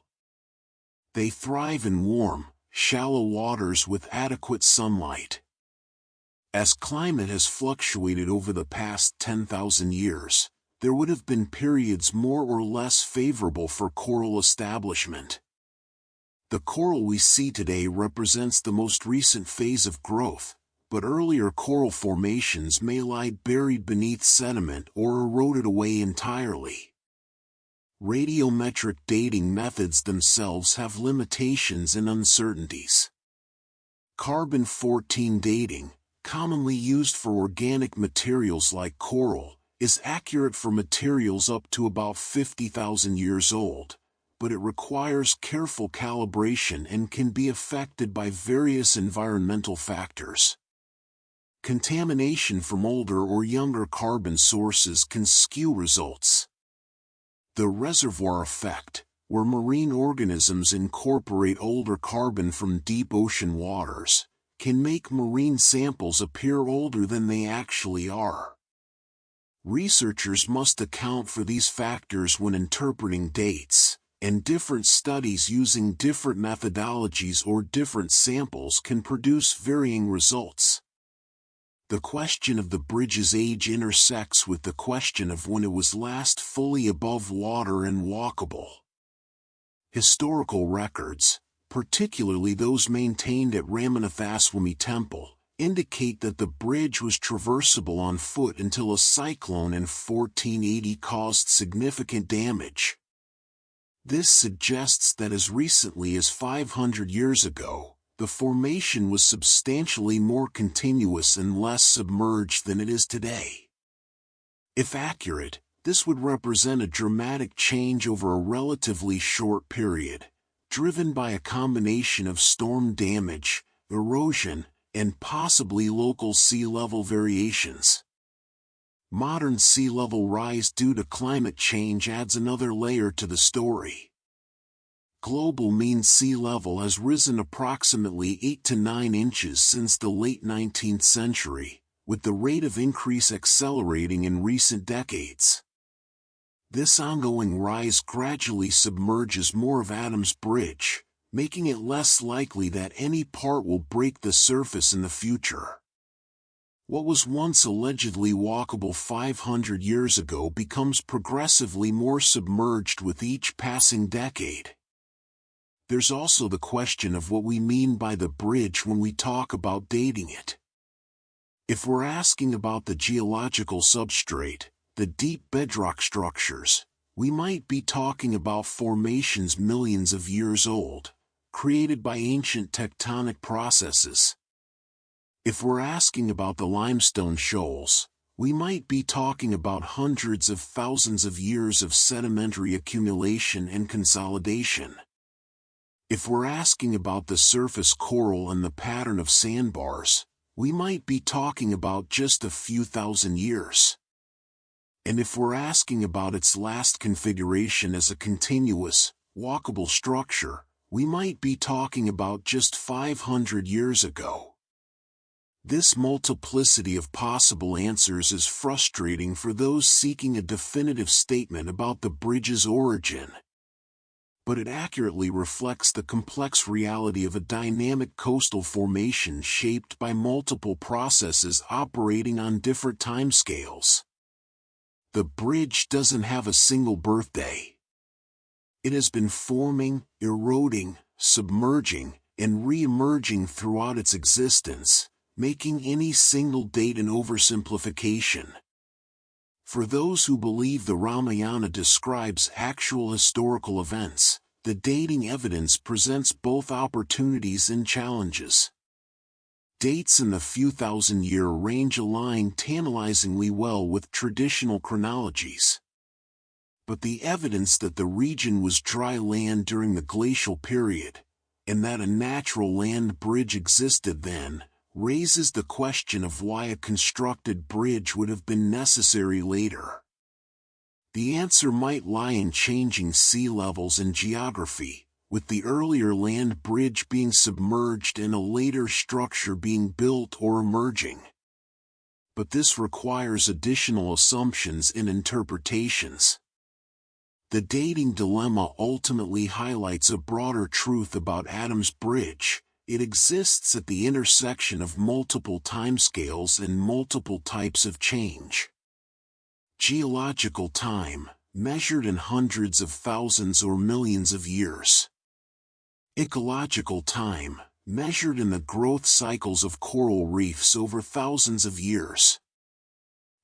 They thrive in warm, shallow waters with adequate sunlight. As climate has fluctuated over the past 10,000 years, there would have been periods more or less favorable for coral establishment. The coral we see today represents the most recent phase of growth, but earlier coral formations may lie buried beneath sediment or eroded away entirely. Radiometric dating methods themselves have limitations and uncertainties. Carbon-14 dating, commonly used for organic materials like coral, is accurate for materials up to about 50,000 years old, but it requires careful calibration and can be affected by various environmental factors. Contamination from older or younger carbon sources can skew results. The reservoir effect, where marine organisms incorporate older carbon from deep ocean waters, can make marine samples appear older than they actually are. Researchers must account for these factors when interpreting dates, and different studies using different methodologies or different samples can produce varying results. The question of the bridge's age intersects with the question of when it was last fully above water and walkable. Historical records, particularly those maintained at Ramanathaswamy Temple, indicate that the bridge was traversable on foot until a cyclone in 1480 caused significant damage. This suggests that as recently as 500 years ago, the formation was substantially more continuous and less submerged than it is today. If accurate, this would represent a dramatic change over a relatively short period, driven by a combination of storm damage, erosion, and possibly local sea level variations. Modern sea level rise due to climate change adds another layer to the story. global mean sea level has risen approximately 8 to 9 inches since the late 19th century, with the rate of increase accelerating in recent decades. This ongoing rise gradually submerges more of Adam's bridge, making it less likely that any part will break the surface in the future. What was once allegedly walkable 500 years ago becomes progressively more submerged with each passing decade. There's also the question of what we mean by the bridge when we talk about dating it. If we're asking about the geological substrate, the deep bedrock structures, we might be talking about formations millions of years old, created by ancient tectonic processes. If we're asking about the limestone shoals, we might be talking about hundreds of thousands of years of sedimentary accumulation and consolidation. If we're asking about the surface coral and the pattern of sandbars, we might be talking about just a few thousand years. And if we're asking about its last configuration as a continuous, walkable structure, we might be talking about just 500 years ago. This multiplicity of possible answers is frustrating for those seeking a definitive statement about the bridge's origin. But it accurately reflects the complex reality of a dynamic coastal formation shaped by multiple processes operating on different timescales. The bridge doesn't have a single birthday. It has been forming, eroding, submerging, and re-emerging throughout its existence, making any single date an oversimplification. For those who believe the Ramayana describes actual historical events, the dating evidence presents both opportunities and challenges. Dates in the few thousand-year range align tantalizingly well with traditional chronologies. But the evidence that the region was dry land during the glacial period, and that a natural land bridge existed then, raises the question of why a constructed bridge would have been necessary later. The answer might lie in changing sea levels and geography, with the earlier land bridge being submerged and a later structure being built or emerging. But this requires additional assumptions and interpretations. The dating dilemma ultimately highlights a broader truth about Adam's bridge. It exists at the intersection of multiple timescales and multiple types of change. Geological time, measured in hundreds of thousands or millions of years. Ecological time, measured in the growth cycles of coral reefs over thousands of years.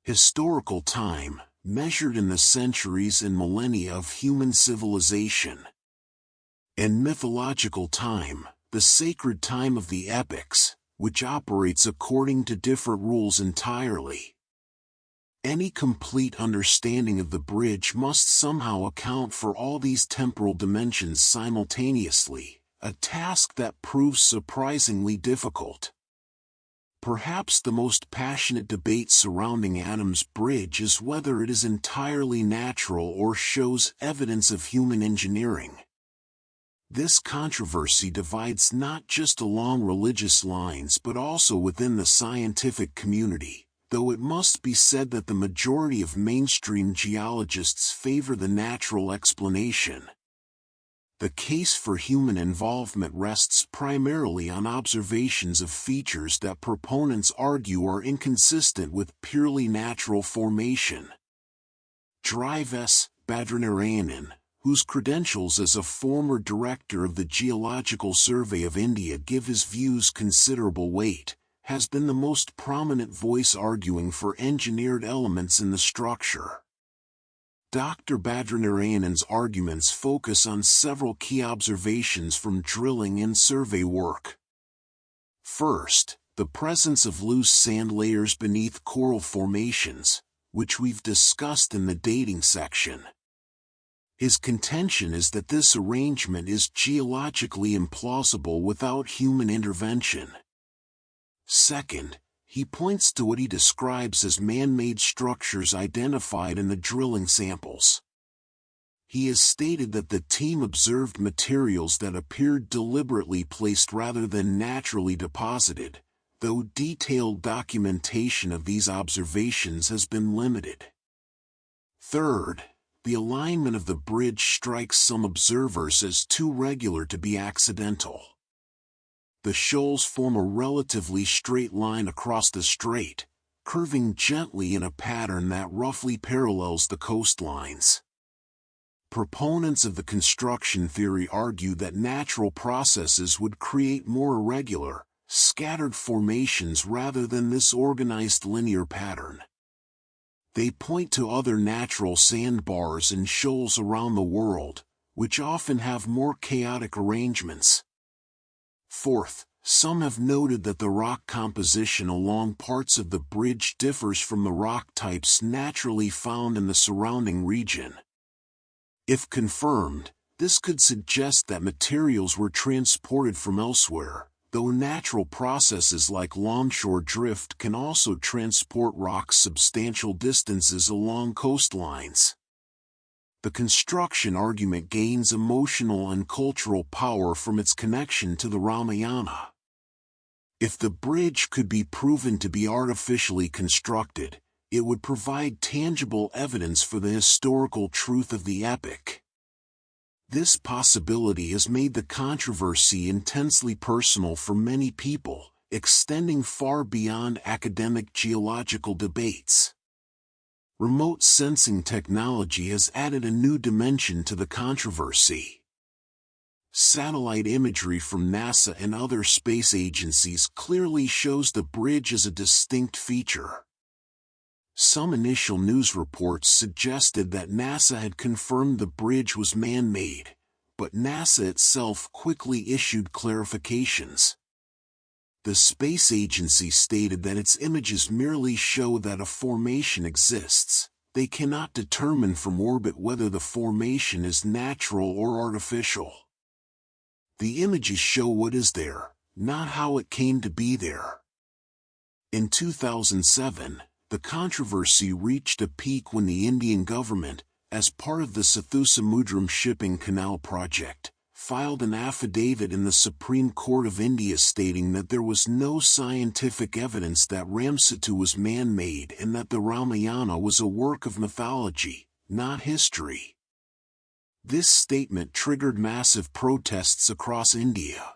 Historical time, measured in the centuries and millennia of human civilization. And mythological time, the sacred time of the epics, which operates according to different rules entirely. Any complete understanding of the bridge must somehow account for all these temporal dimensions simultaneously, a task that proves surprisingly difficult. Perhaps the most passionate debate surrounding Adam's bridge is whether it is entirely natural or shows evidence of human engineering. This controversy divides not just along religious lines but also within the scientific community, though it must be said that the majority of mainstream geologists favor the natural explanation. The case for human involvement rests primarily on observations of features that proponents argue are inconsistent with purely natural formation. Drive S. Badranarayanan, whose credentials as a former director of the Geological Survey of India give his views considerable weight, has been the most prominent voice arguing for engineered elements in the structure. Dr. Badranarayanan's arguments focus on several key observations from drilling and survey work. First, the presence of loose sand layers beneath coral formations, which we've discussed in the dating section. His contention is that this arrangement is geologically implausible without human intervention. Second, he points to what he describes as man-made structures identified in the drilling samples. he has stated that the team observed materials that appeared deliberately placed rather than naturally deposited, though detailed documentation of these observations has been limited. Third, the alignment of the bridge strikes some observers as too regular to be accidental. The shoals form a relatively straight line across the strait, curving gently in a pattern that roughly parallels the coastlines. Proponents of the construction theory argue that natural processes would create more irregular, scattered formations rather than this organized linear pattern. They point to other natural sandbars and shoals around the world, which often have more chaotic arrangements. Fourth, some have noted that the rock composition along parts of the bridge differs from the rock types naturally found in the surrounding region. If confirmed, this could suggest that materials were transported from elsewhere, though natural processes like longshore drift can also transport rocks substantial distances along coastlines. The construction argument gains emotional and cultural power from its connection to the Ramayana. If the bridge could be proven to be artificially constructed, it would provide tangible evidence for the historical truth of the epic. This possibility has made the controversy intensely personal for many people, extending far beyond academic geological debates. Remote sensing technology has added a new dimension to the controversy. Satellite imagery from NASA and other space agencies clearly shows the bridge as a distinct feature. Some initial news reports suggested that NASA had confirmed the bridge was man-made, but NASA itself quickly issued clarifications. The space agency stated that its images merely show that a formation exists. They cannot determine from orbit whether the formation is natural or artificial. The images show what is there, not how it came to be there. In 2007, the controversy reached a peak when the Indian government, as part of the Setu shipping canal project, filed an affidavit in the Supreme Court of India stating that there was no scientific evidence that Ram Setu was man-made and that the Ramayana was a work of mythology, not history. This statement triggered massive protests across India.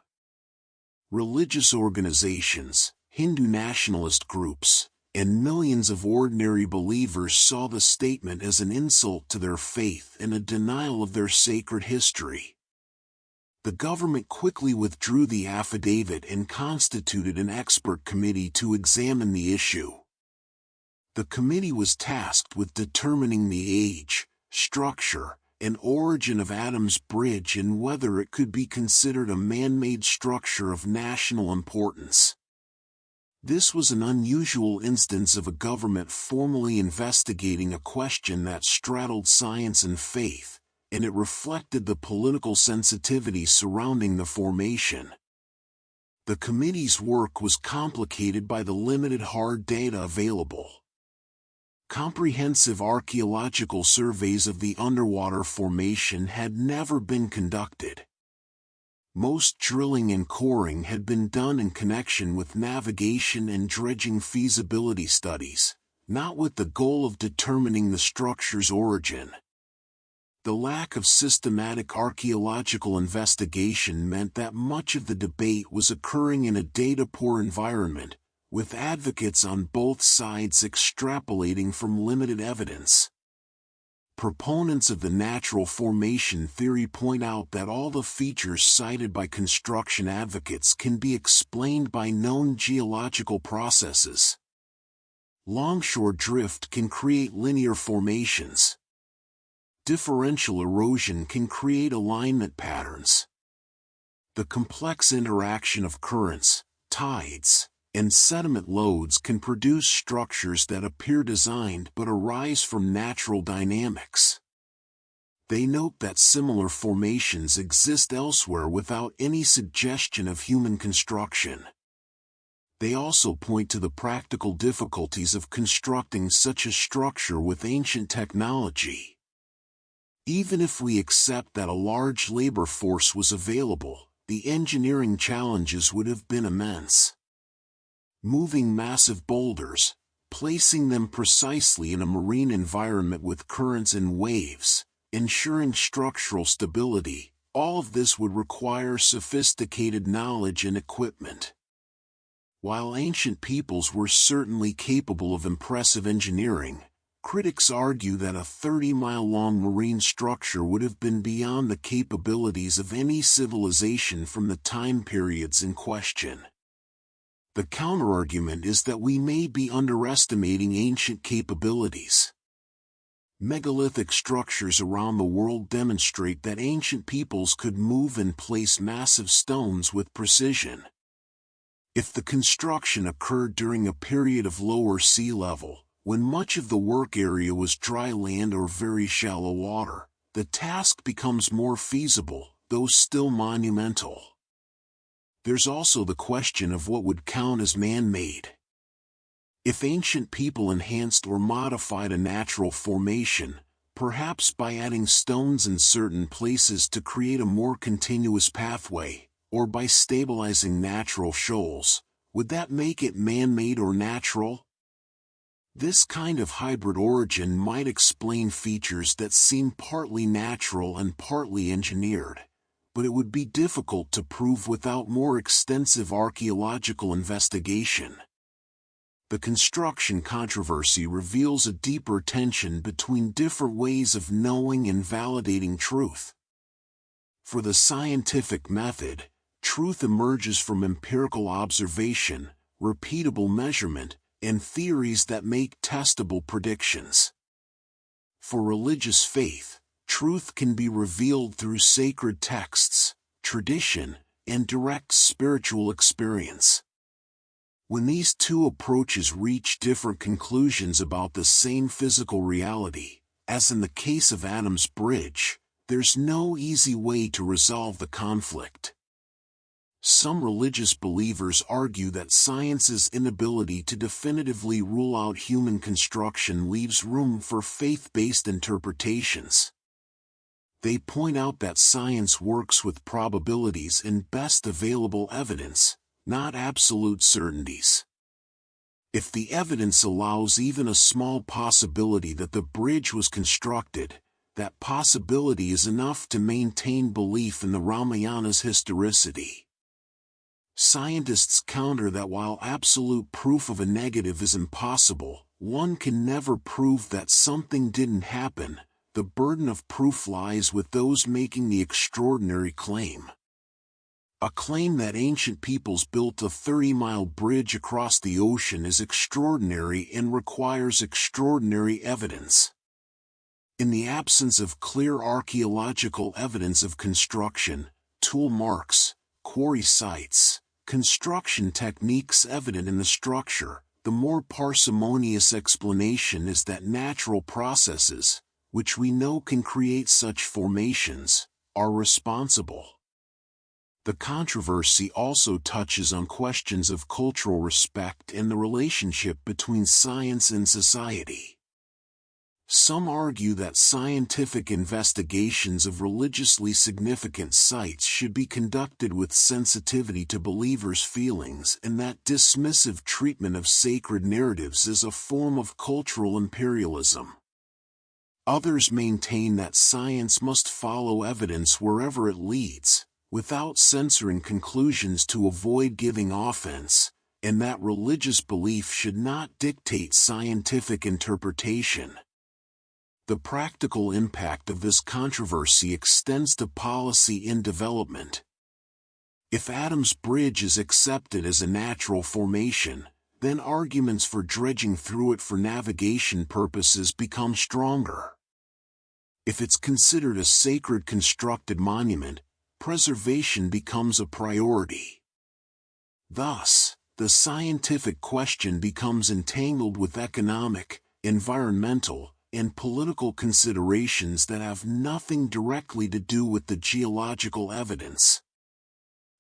Religious organizations, Hindu nationalist groups, and millions of ordinary believers saw the statement as an insult to their faith and a denial of their sacred history. The government quickly withdrew the affidavit and constituted an expert committee to examine the issue. The committee was tasked with determining the age, structure, and origin of Adam's bridge and whether it could be considered a man-made structure of national importance. This was an unusual instance of a government formally investigating a question that straddled science and faith, and it reflected the political sensitivity surrounding the formation. The committee's work was complicated by the limited hard data available. Comprehensive archaeological surveys of the underwater formation had never been conducted. Most drilling and coring had been done in connection with navigation and dredging feasibility studies, not with the goal of determining the structure's origin. The lack of systematic archaeological investigation meant that much of the debate was occurring in a data-poor environment, with advocates on both sides extrapolating from limited evidence. Proponents of the natural formation theory point out that all the features cited by construction advocates can be explained by known geological processes. Longshore drift can create linear formations. Differential erosion can create alignment patterns. The complex interaction of currents, tides, and sediment loads can produce structures that appear designed but arise from natural dynamics. They note that similar formations exist elsewhere without any suggestion of human construction. They also point to the practical difficulties of constructing such a structure with ancient technology. Even if we accept that a large labor force was available, the engineering challenges would have been immense. Moving massive boulders, placing them precisely in a marine environment with currents and waves, ensuring structural stability, all of this would require sophisticated knowledge and equipment. While ancient peoples were certainly capable of impressive engineering, critics argue that a 30-mile-long marine structure would have been beyond the capabilities of any civilization from the time periods in question. The counterargument is that we may be underestimating ancient capabilities. Megalithic structures around the world demonstrate that ancient peoples could move and place massive stones with precision. If the construction occurred during a period of lower sea level, when much of the work area was dry land or very shallow water, the task becomes more feasible, though still monumental. There's also the question of what would count as man-made. If ancient people enhanced or modified a natural formation, perhaps by adding stones in certain places to create a more continuous pathway, or by stabilizing natural shoals, would that make it man-made or natural? This kind of hybrid origin might explain features that seem partly natural and partly engineered, but it would be difficult to prove without more extensive archaeological investigation. The construction controversy reveals a deeper tension between different ways of knowing and validating truth. For the scientific method, truth emerges from empirical observation, repeatable measurement, and theories that make testable predictions. For religious faith, truth can be revealed through sacred texts, tradition, and direct spiritual experience. When these two approaches reach different conclusions about the same physical reality, as in the case of Adam's bridge, there's no easy way to resolve the conflict. Some religious believers argue that science's inability to definitively rule out human construction leaves room for faith-based interpretations. They point out that science works with probabilities and best available evidence, not absolute certainties. If the evidence allows even a small possibility that the bridge was constructed, that possibility is enough to maintain belief in the Ramayana's historicity. Scientists counter that while absolute proof of a negative is impossible, one can never prove that something didn't happen. The burden of proof lies with those making the extraordinary claim. A claim that ancient peoples built a 30-mile bridge across the ocean is extraordinary and requires extraordinary evidence. In the absence of clear archaeological evidence of construction, tool marks, quarry sites, construction techniques evident in the structure, the more parsimonious explanation is that natural processes, which we know can create such formations, are responsible. The controversy also touches on questions of cultural respect and the relationship between science and society. Some argue that scientific investigations of religiously significant sites should be conducted with sensitivity to believers' feelings and that dismissive treatment of sacred narratives is a form of cultural imperialism. Others maintain that science must follow evidence wherever it leads, without censoring conclusions to avoid giving offense, and that religious belief should not dictate scientific interpretation. The practical impact of this controversy extends to policy and development. If Adam's bridge is accepted as a natural formation, then arguments for dredging through it for navigation purposes become stronger. If it's considered a sacred constructed monument, preservation becomes a priority. Thus, the scientific question becomes entangled with economic, environmental, and political considerations that have nothing directly to do with the geological evidence.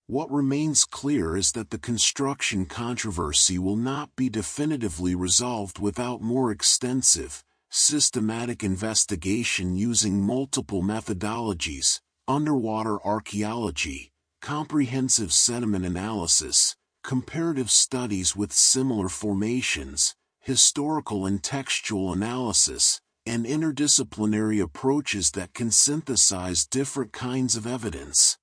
What remains clear is that the construction controversy will not be definitively resolved without more extensive, systematic investigation using multiple methodologies, underwater archaeology, comprehensive sediment analysis, comparative studies with similar formations, historical and textual analysis, and interdisciplinary approaches that can synthesize different kinds of evidence.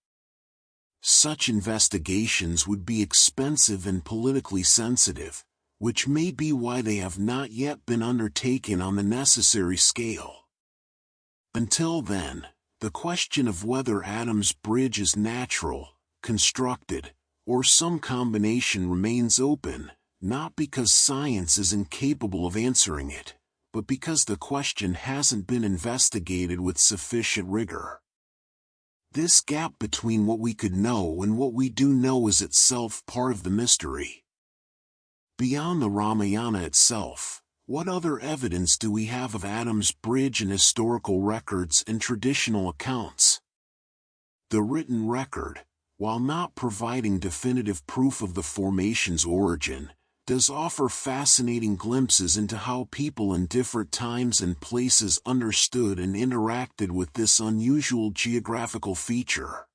Such investigations would be expensive and politically sensitive, which may be why they have not yet been undertaken on the necessary scale. Until then, the question of whether Adam's bridge is natural, constructed, or some combination remains open, not because science is incapable of answering it, but because the question hasn't been investigated with sufficient rigor. This gap between what we could know and what we do know is itself part of the mystery. Beyond the Ramayana itself, what other evidence do we have of Adam's bridge in historical records and traditional accounts? The written record, while not providing definitive proof of the formation's origin, does offer fascinating glimpses into how people in different times and places understood and interacted with this unusual geographical feature.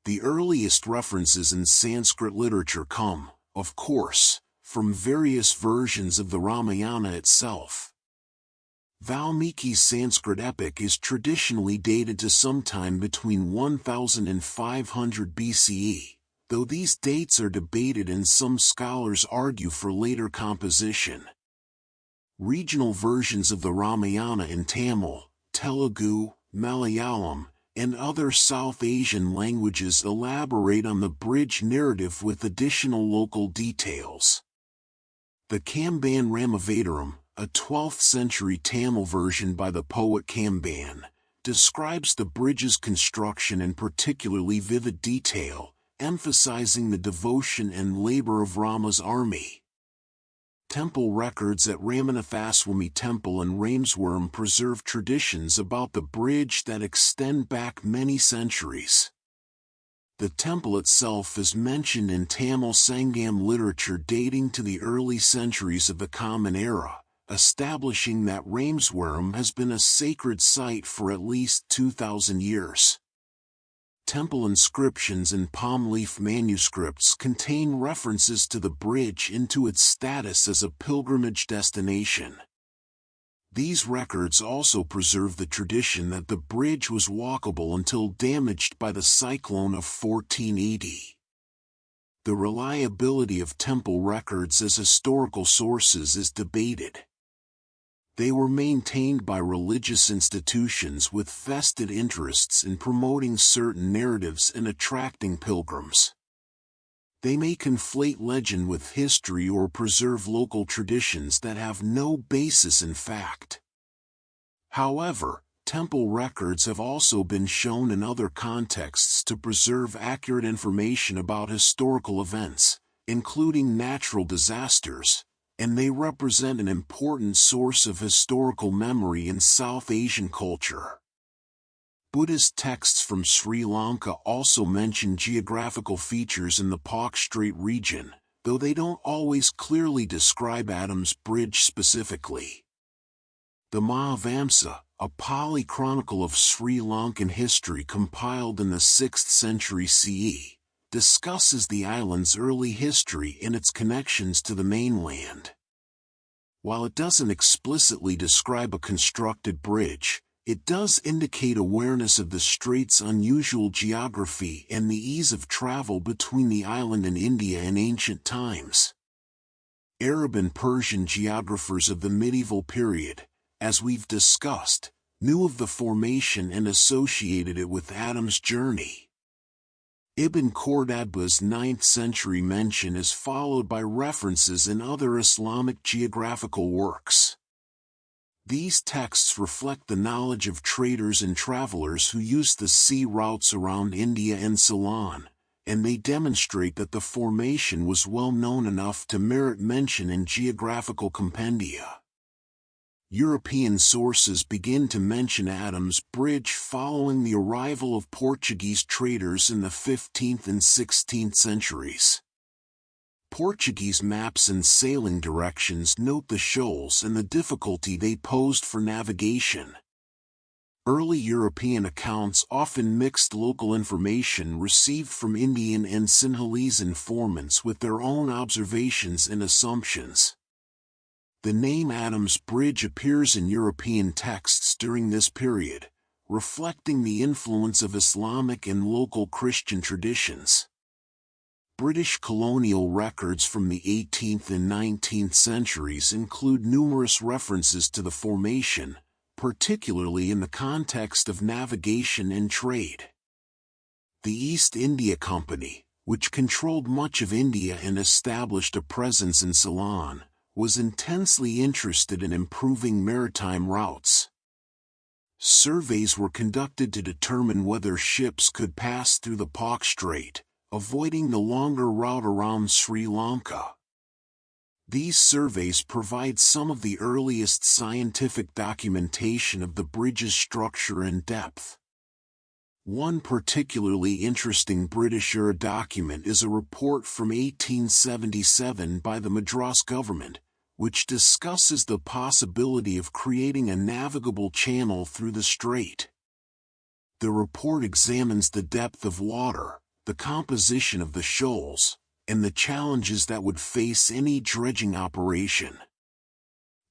The earliest references in Sanskrit literature come, of course, from various versions of the Ramayana itself. Valmiki's Sanskrit epic is traditionally dated to sometime between 1000 and 500 BCE. Though these dates are debated and some scholars argue for later composition. Regional versions of the Ramayana in Tamil, Telugu, Malayalam, and other South Asian languages elaborate on the bridge narrative with additional local details. The Kamban Ramavataram, a 12th century Tamil version by the poet Kamban, describes the bridge's construction in particularly vivid detail, emphasizing the devotion and labor of Rama's army. Temple records at Ramanathaswamy Temple and Rameswaram preserve traditions about the bridge that extend back many centuries. The temple itself is mentioned in Tamil Sangam literature dating to the early centuries of the Common Era, establishing that Rameswaram has been a sacred site for at least 2,000 years. Temple inscriptions and palm leaf manuscripts contain references to the bridge and to its status as a pilgrimage destination. These records also preserve the tradition that the bridge was walkable until damaged by the cyclone of 1480. The reliability of temple records as historical sources is debated. They were maintained by religious institutions with vested interests in promoting certain narratives and attracting pilgrims. They may conflate legend with history or preserve local traditions that have no basis in fact. However, temple records have also been shown in other contexts to preserve accurate information about historical events, including natural disasters, and they represent an important source of historical memory in South Asian culture. Buddhist texts from Sri Lanka also mention geographical features in the Palk Strait region, though they don't always clearly describe Adam's bridge specifically. The Mahavamsa, a Pali chronicle of Sri Lankan history compiled in the 6th century CE, discusses the island's early history and its connections to the mainland. While it doesn't explicitly describe a constructed bridge, it does indicate awareness of the strait's unusual geography and the ease of travel between the island and India in ancient times. Arab and Persian geographers of the medieval period, as we've discussed, knew of the formation and associated it with Adam's journey. Ibn Khordadbeh's 9th century mention is followed by references in other Islamic geographical works. These texts reflect the knowledge of traders and travelers who used the sea routes around India and Ceylon, and they demonstrate that the formation was well known enough to merit mention in geographical compendia. European sources begin to mention Adam's bridge following the arrival of Portuguese traders in the 15th and 16th centuries. Portuguese maps and sailing directions note the shoals and the difficulty they posed for navigation. Early European accounts often mixed local information received from Indian and Sinhalese informants with their own observations and assumptions. The name Adam's Bridge appears in European texts during this period, reflecting the influence of Islamic and local Christian traditions. British colonial records from the 18th and 19th centuries include numerous references to the formation, particularly in the context of navigation and trade. The East India Company, which controlled much of India and established a presence in Ceylon, was intensely interested in improving maritime routes. Surveys were conducted to determine whether ships could pass through the Palk Strait, avoiding the longer route around Sri Lanka. These surveys provide some of the earliest scientific documentation of the bridge's structure and depth. One particularly interesting British-era document is a report from 1877 by the Madras government, which discusses the possibility of creating a navigable channel through the strait. The report examines the depth of water, the composition of the shoals, and the challenges that would face any dredging operation.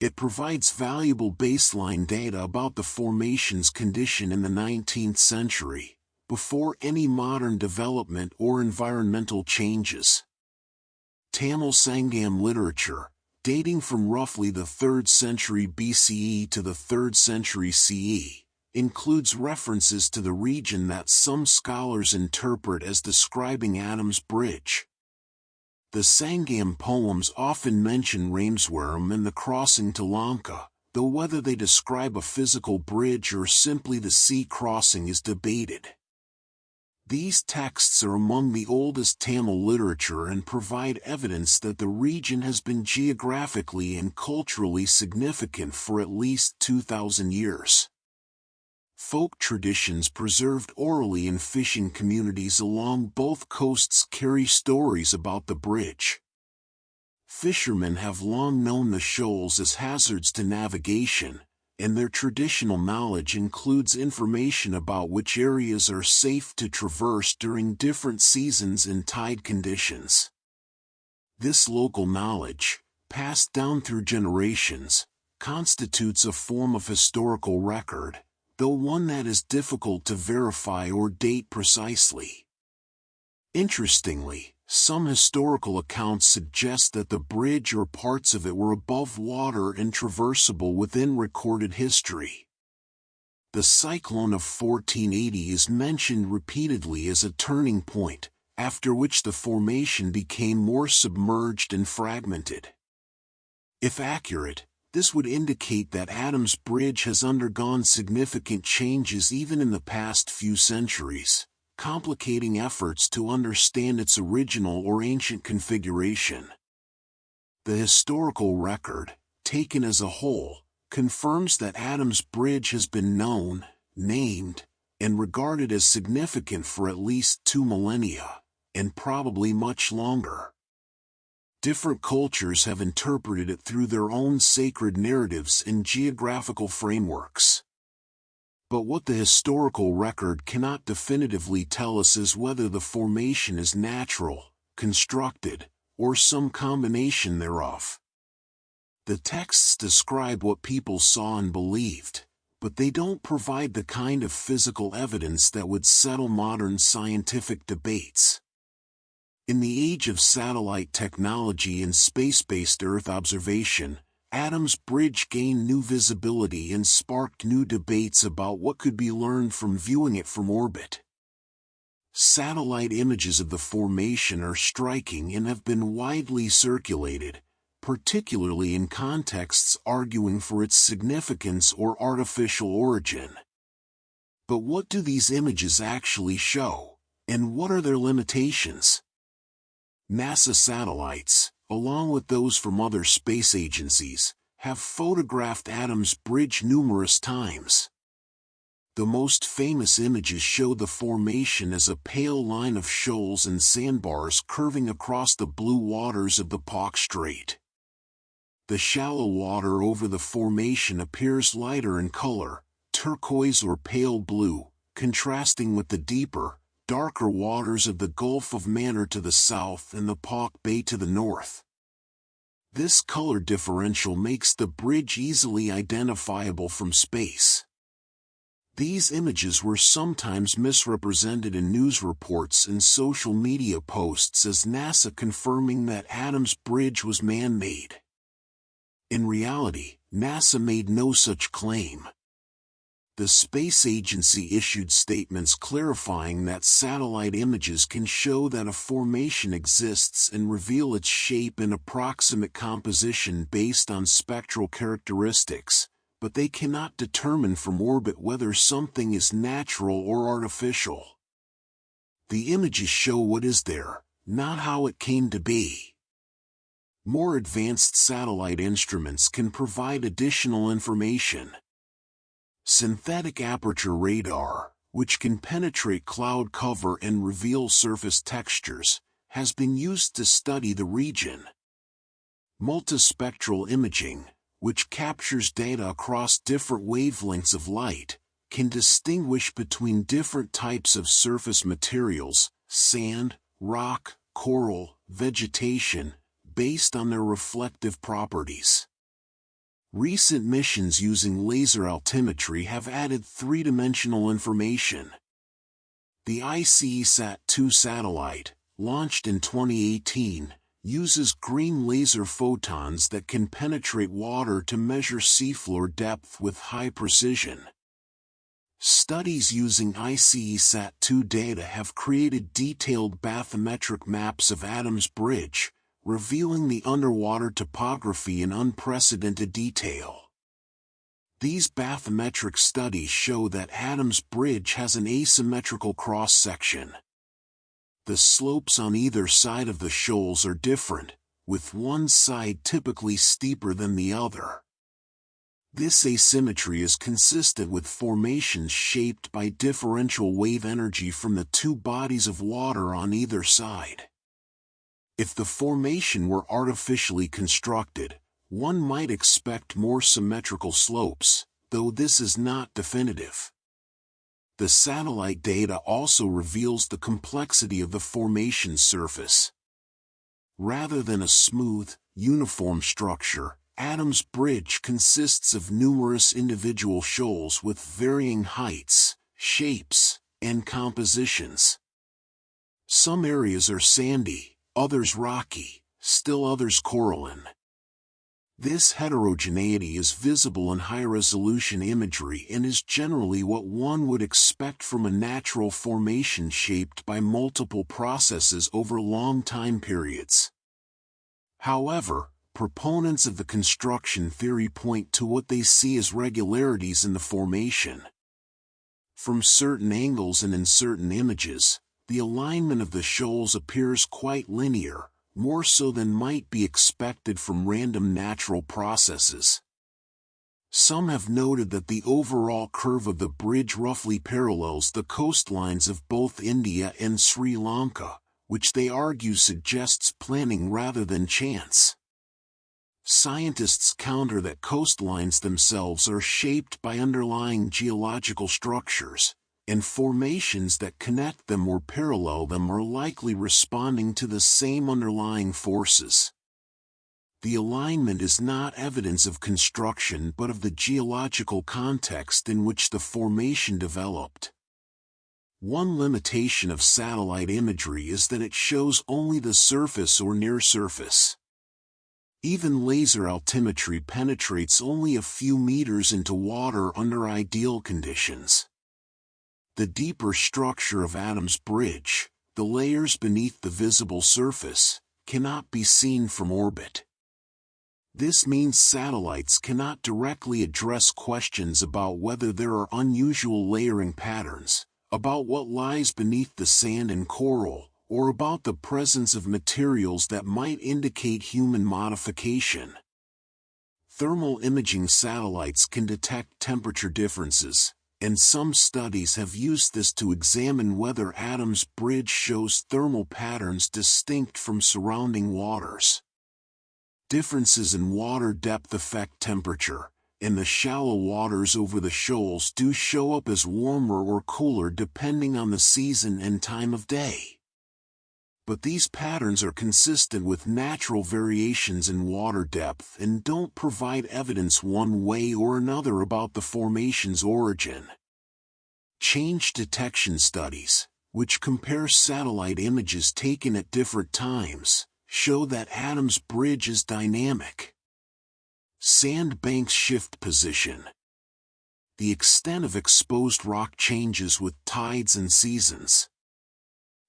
It provides valuable baseline data about the formation's condition in the 19th century, before any modern development or environmental changes. Tamil Sangam literature, dating from roughly the 3rd century BCE to the 3rd century CE, includes references to the region that some scholars interpret as describing Adam's Bridge. The Sangam poems often mention Rameswaram and the crossing to Lanka, though whether they describe a physical bridge or simply the sea crossing is debated. These texts are among the oldest Tamil literature and provide evidence that the region has been geographically and culturally significant for at least 2,000 years. Folk traditions preserved orally in fishing communities along both coasts carry stories about the bridge. Fishermen have long known the shoals as hazards to navigation, and their traditional knowledge includes information about which areas are safe to traverse during different seasons and tide conditions. This local knowledge, passed down through generations, constitutes a form of historical record, though one that is difficult to verify or date precisely. Interestingly, some historical accounts suggest that the bridge or parts of it were above water and traversable within recorded history. The cyclone of 1480 is mentioned repeatedly as a turning point, after which the formation became more submerged and fragmented. If accurate, this would indicate that Adam's Bridge has undergone significant changes even in the past few centuries, complicating efforts to understand its original or ancient configuration. The historical record, taken as a whole, confirms that Adam's Bridge has been known, named, and regarded as significant for at least 2 millennia, and probably much longer. Different cultures have interpreted it through their own sacred narratives and geographical frameworks. But what the historical record cannot definitively tell us is whether the formation is natural, constructed, or some combination thereof. The texts describe what people saw and believed, but they don't provide the kind of physical evidence that would settle modern scientific debates. In the age of satellite technology and space-based Earth observation, Adam's Bridge gained new visibility and sparked new debates about what could be learned from viewing it from orbit. Satellite images of the formation are striking and have been widely circulated, particularly in contexts arguing for its significance or artificial origin. But what do these images actually show, and what are their limitations? NASA satellites, along with those from other space agencies, have photographed Adam's Bridge numerous times. The most famous images show the formation as a pale line of shoals and sandbars curving across the blue waters of the Palk Strait. The shallow water over the formation appears lighter in color, turquoise or pale blue, contrasting with the deeper, darker waters of the Gulf of Mannar to the south and the Palk Bay to the north. This color differential makes the bridge easily identifiable from space. These images were sometimes misrepresented in news reports and social media posts as NASA confirming that Adams Bridge was man-made. In reality, NASA made no such claim. The space agency issued statements clarifying that satellite images can show that a formation exists and reveal its shape and approximate composition based on spectral characteristics, but they cannot determine from orbit whether something is natural or artificial. The images show what is there, not how it came to be. More advanced satellite instruments can provide additional information. Synthetic aperture radar, which can penetrate cloud cover and reveal surface textures, has been used to study the region. Multispectral imaging, which captures data across different wavelengths of light, can distinguish between different types of surface materials, sand, rock, coral, vegetation, based on their reflective properties. Recent missions using laser altimetry have added three-dimensional information. The ICESat-2 satellite, launched in 2018, uses green laser photons that can penetrate water to measure seafloor depth with high precision. Studies using ICESat-2 data have created detailed bathymetric maps of Adams Bridge, revealing the underwater topography in unprecedented detail. These bathymetric studies show that Adams Bridge has an asymmetrical cross-section. The slopes on either side of the shoals are different, with one side typically steeper than the other. This asymmetry is consistent with formations shaped by differential wave energy from the two bodies of water on either side. If the formation were artificially constructed, one might expect more symmetrical slopes, though this is not definitive. The satellite data also reveals the complexity of the formation's surface. Rather than a smooth, uniform structure, Adams Bridge consists of numerous individual shoals with varying heights, shapes, and compositions. Some areas are sandy, others rocky, still others coralline. This heterogeneity is visible in high-resolution imagery and is generally what one would expect from a natural formation shaped by multiple processes over long time periods. However, proponents of the construction theory point to what they see as regularities in the formation. From certain angles and in certain images, the alignment of the shoals appears quite linear, more so than might be expected from random natural processes. Some have noted that the overall curve of the bridge roughly parallels the coastlines of both India and Sri Lanka, which they argue suggests planning rather than chance. Scientists counter that coastlines themselves are shaped by underlying geological structures, and formations that connect them or parallel them are likely responding to the same underlying forces. The alignment is not evidence of construction but of the geological context in which the formation developed. One limitation of satellite imagery is that it shows only the surface or near surface. Even laser altimetry penetrates only a few meters into water under ideal conditions. The deeper structure of Adams Bridge, the layers beneath the visible surface, cannot be seen from orbit. This means satellites cannot directly address questions about whether there are unusual layering patterns, about what lies beneath the sand and coral, or about the presence of materials that might indicate human modification. Thermal imaging satellites can detect temperature differences, and some studies have used this to examine whether Adam's Bridge shows thermal patterns distinct from surrounding waters. Differences in water depth affect temperature, and the shallow waters over the shoals do show up as warmer or cooler depending on the season and time of day. But these patterns are consistent with natural variations in water depth and don't provide evidence one way or another about the formation's origin. Change detection studies, which compare satellite images taken at different times, show that Adam's Bridge is dynamic. Sandbanks shift position. The extent of exposed rock changes with tides and seasons.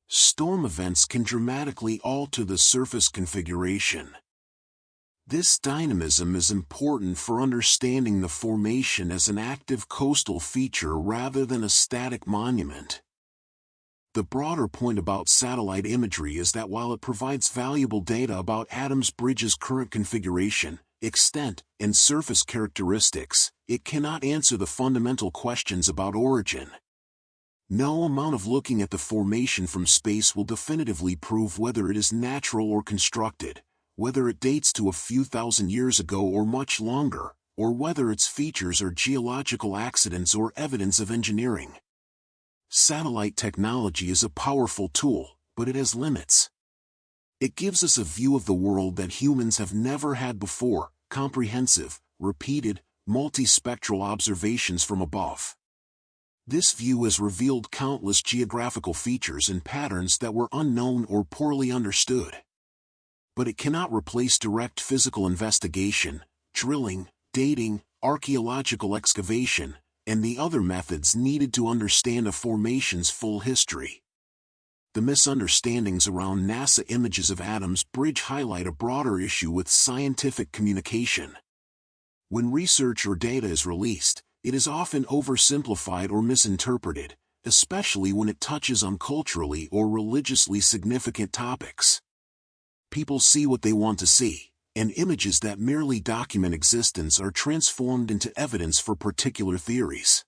Storm events can dramatically alter the surface configuration. This dynamism is important for understanding the formation as an active coastal feature rather than a static monument. The broader point about satellite imagery is that while it provides valuable data about Adam's Bridge's current configuration, extent, and surface characteristics, it cannot answer the fundamental questions about origin. No amount of looking at the formation from space will definitively prove whether it is natural or constructed, whether it dates to a few thousand years ago or much longer, or whether its features are geological accidents or evidence of engineering. Satellite technology is a powerful tool, but it has limits. It gives us a view of the world that humans have never had before, comprehensive, repeated, multispectral observations from above. This view has revealed countless geographical features and patterns that were unknown or poorly understood. But it cannot replace direct physical investigation, drilling, dating, archaeological excavation, and the other methods needed to understand a formation's full history. The misunderstandings around NASA images of Adam's Bridge highlight a broader issue with scientific communication. When research or data is released, it is often oversimplified or misinterpreted, especially when it touches on culturally or religiously significant topics. People see what they want to see, and images that merely document existence are transformed into evidence for particular theories.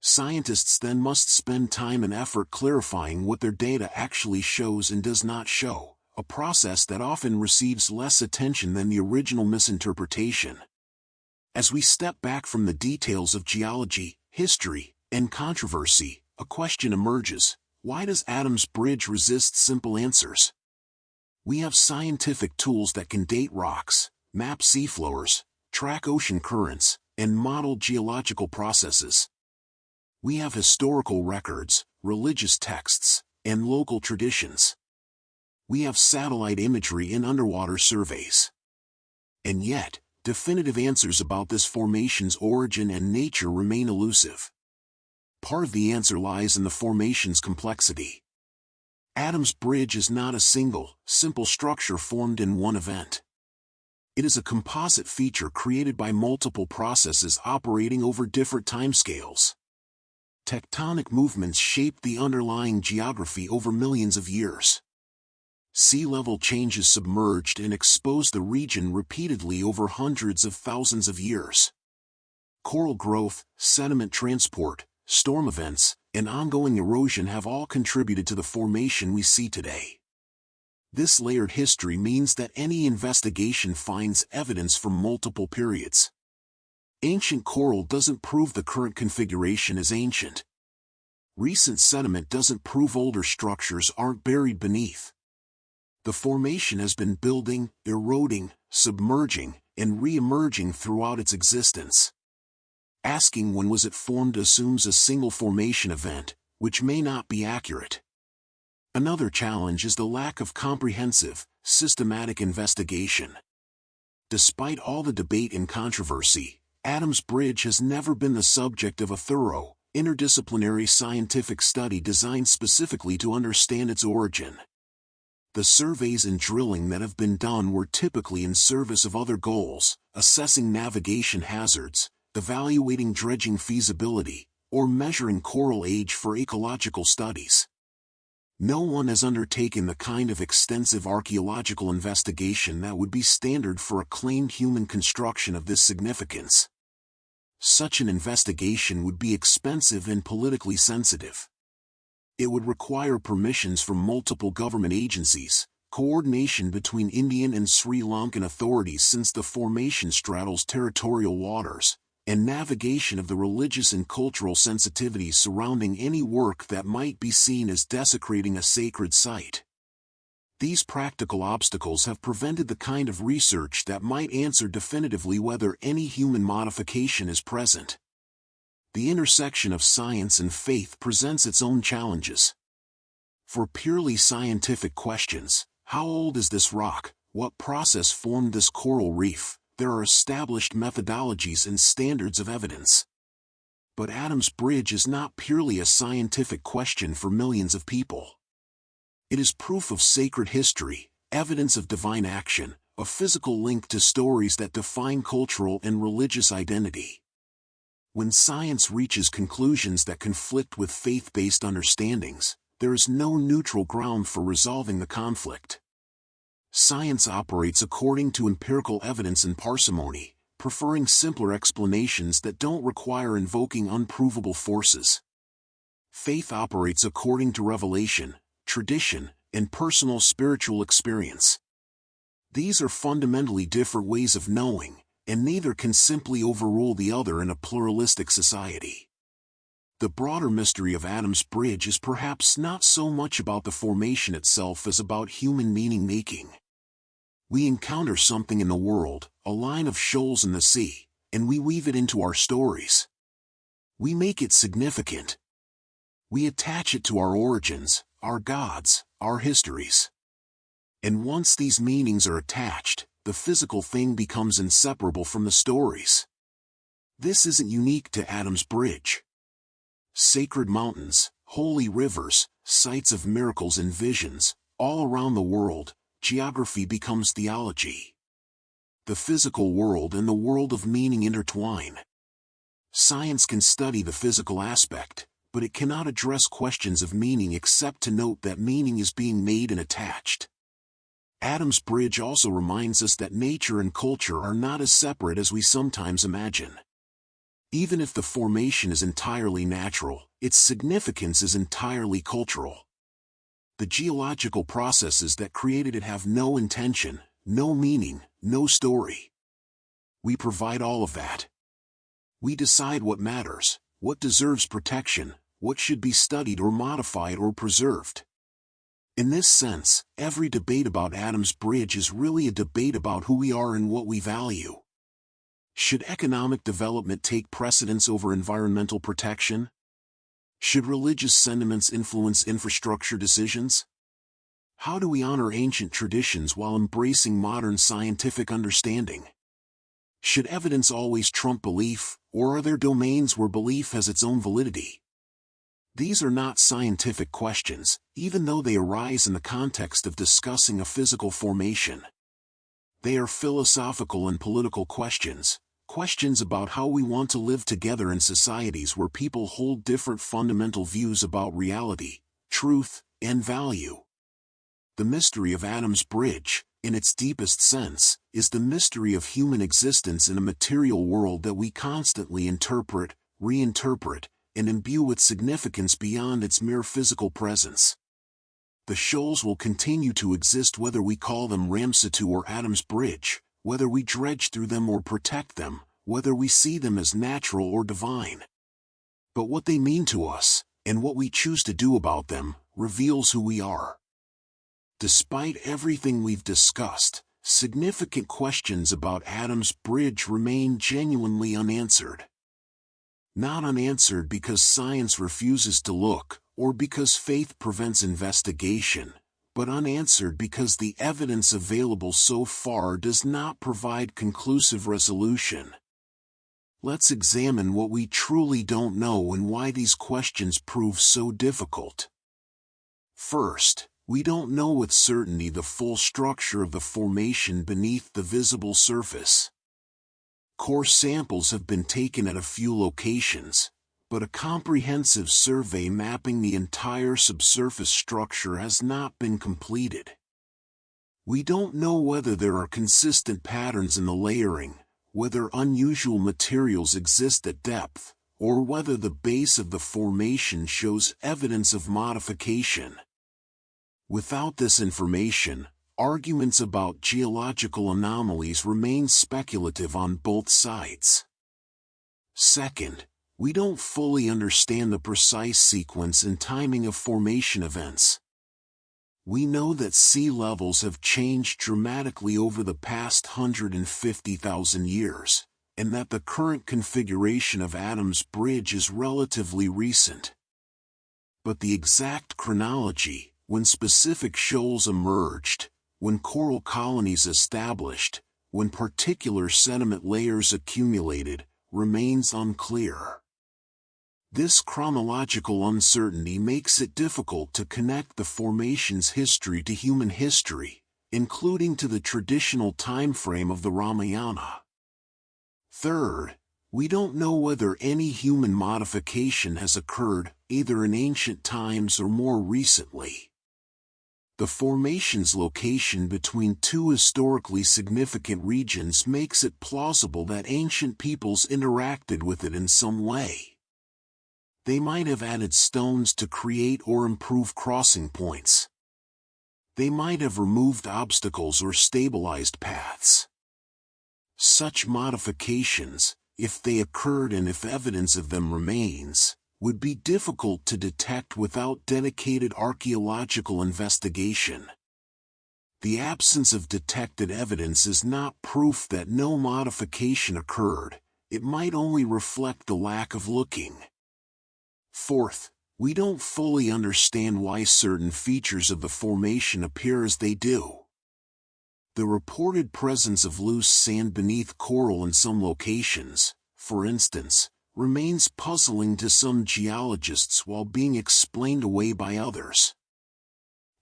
Scientists then must spend time and effort clarifying what their data actually shows and does not show, a process that often receives less attention than the original misinterpretation. As we step back from the details of geology, history, and controversy, a question emerges: why does Adam's Bridge resist simple answers? We have scientific tools that can date rocks, map seafloors, track ocean currents, and model geological processes. We have historical records, religious texts, and local traditions. We have satellite imagery and underwater surveys. And yet, definitive answers about this formation's origin and nature remain elusive. Part of the answer lies in the formation's complexity. Adam's Bridge is not a single, simple structure formed in one event. It is a composite feature created by multiple processes operating over different timescales. Tectonic movements shaped the underlying geography over millions of years. Sea level changes submerged and exposed the region repeatedly over hundreds of thousands of years. Coral growth, sediment transport, storm events, and ongoing erosion have all contributed to the formation we see today. This layered history means that any investigation finds evidence from multiple periods. Ancient coral doesn't prove the current configuration is ancient. Recent sediment doesn't prove older structures aren't buried beneath. The formation has been building, eroding, submerging, and re-emerging throughout its existence. Asking when was it formed assumes a single formation event, which may not be accurate. Another challenge is the lack of comprehensive, systematic investigation. Despite all the debate and controversy, Adam's Bridge has never been the subject of a thorough, interdisciplinary scientific study designed specifically to understand its origin. The surveys and drilling that have been done were typically in service of other goals, assessing navigation hazards, evaluating dredging feasibility, or measuring coral age for ecological studies. No one has undertaken the kind of extensive archaeological investigation that would be standard for a claimed human construction of this significance. Such an investigation would be expensive and politically sensitive. It would require permissions from multiple government agencies, coordination between Indian and Sri Lankan authorities since the formation straddles territorial waters, and navigation of the religious and cultural sensitivities surrounding any work that might be seen as desecrating a sacred site. These practical obstacles have prevented the kind of research that might answer definitively whether any human modification is present. The intersection of science and faith presents its own challenges. For purely scientific questions, how old is this rock? What process formed this coral reef? There are established methodologies and standards of evidence. But Adam's Bridge is not purely a scientific question for millions of people. It is proof of sacred history, evidence of divine action, a physical link to stories that define cultural and religious identity. When science reaches conclusions that conflict with faith-based understandings, there is no neutral ground for resolving the conflict. Science operates according to empirical evidence and parsimony, preferring simpler explanations that don't require invoking unprovable forces. Faith operates according to revelation, tradition, and personal spiritual experience. These are fundamentally different ways of knowing, and neither can simply overrule the other in a pluralistic society. The broader mystery of Adam's Bridge is perhaps not so much about the formation itself as about human meaning-making. We encounter something in the world, a line of shoals in the sea, and we weave it into our stories. We make it significant. We attach it to our origins, our gods, our histories. And once these meanings are attached, the physical thing becomes inseparable from the stories. This isn't unique to Adam's Bridge. Sacred mountains, holy rivers, sites of miracles and visions, all around the world, geography becomes theology. The physical world and the world of meaning intertwine. Science can study the physical aspect, but it cannot address questions of meaning except to note that meaning is being made and attached. Adam's Bridge also reminds us that nature and culture are not as separate as we sometimes imagine. Even if the formation is entirely natural, its significance is entirely cultural. The geological processes that created it have no intention, no meaning, no story. We provide all of that. We decide what matters, what deserves protection, what should be studied or modified or preserved. In this sense, every debate about Adam's Bridge is really a debate about who we are and what we value. Should economic development take precedence over environmental protection? Should religious sentiments influence infrastructure decisions? How do we honor ancient traditions while embracing modern scientific understanding? Should evidence always trump belief, or are there domains where belief has its own validity? These are not scientific questions, even though they arise in the context of discussing a physical formation. They are philosophical and political questions, questions about how we want to live together in societies where people hold different fundamental views about reality, truth, and value. The mystery of Adam's Bridge, in its deepest sense, is the mystery of human existence in a material world that we constantly interpret, reinterpret, and imbue with significance beyond its mere physical presence. The shoals will continue to exist whether we call them Ram Setu or Adam's Bridge, whether we dredge through them or protect them, whether we see them as natural or divine. But what they mean to us, and what we choose to do about them, reveals who we are. Despite everything we've discussed, significant questions about Adam's Bridge remain genuinely unanswered. Not unanswered because science refuses to look, or because faith prevents investigation, but unanswered because the evidence available so far does not provide conclusive resolution. Let's examine what we truly don't know and why these questions prove so difficult. First, we don't know with certainty the full structure of the formation beneath the visible surface. Core samples have been taken at a few locations, but a comprehensive survey mapping the entire subsurface structure has not been completed. We don't know whether there are consistent patterns in the layering, whether unusual materials exist at depth, or whether the base of the formation shows evidence of modification. Without this information, arguments about geological anomalies remain speculative on both sides. Second, we don't fully understand the precise sequence and timing of formation events. We know that sea levels have changed dramatically over the past 150,000 years, and that the current configuration of Adam's Bridge is relatively recent. But the exact chronology, when specific shoals emerged, when coral colonies established, when particular sediment layers accumulated, remains unclear. This chronological uncertainty makes it difficult to connect the formation's history to human history, including to the traditional time frame of the Ramayana. Third, we don't know whether any human modification has occurred, either in ancient times or more recently. The formation's location between two historically significant regions makes it plausible that ancient peoples interacted with it in some way. They might have added stones to create or improve crossing points. They might have removed obstacles or stabilized paths. Such modifications, if they occurred and if evidence of them remains, would be difficult to detect without dedicated archaeological investigation. The absence of detected evidence is not proof that no modification occurred, it might only reflect the lack of looking. Fourth, we don't fully understand why certain features of the formation appear as they do. The reported presence of loose sand beneath coral in some locations, for instance, remains puzzling to some geologists while being explained away by others.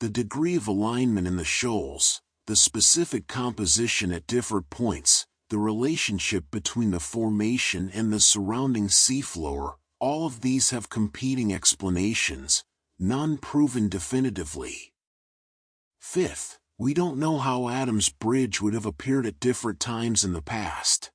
The degree of alignment in the shoals, the specific composition at different points, the relationship between the formation and the surrounding seafloor, all of these have competing explanations, none proven definitively. Fifth, we don't know how Adam's Bridge would have appeared at different times in the past.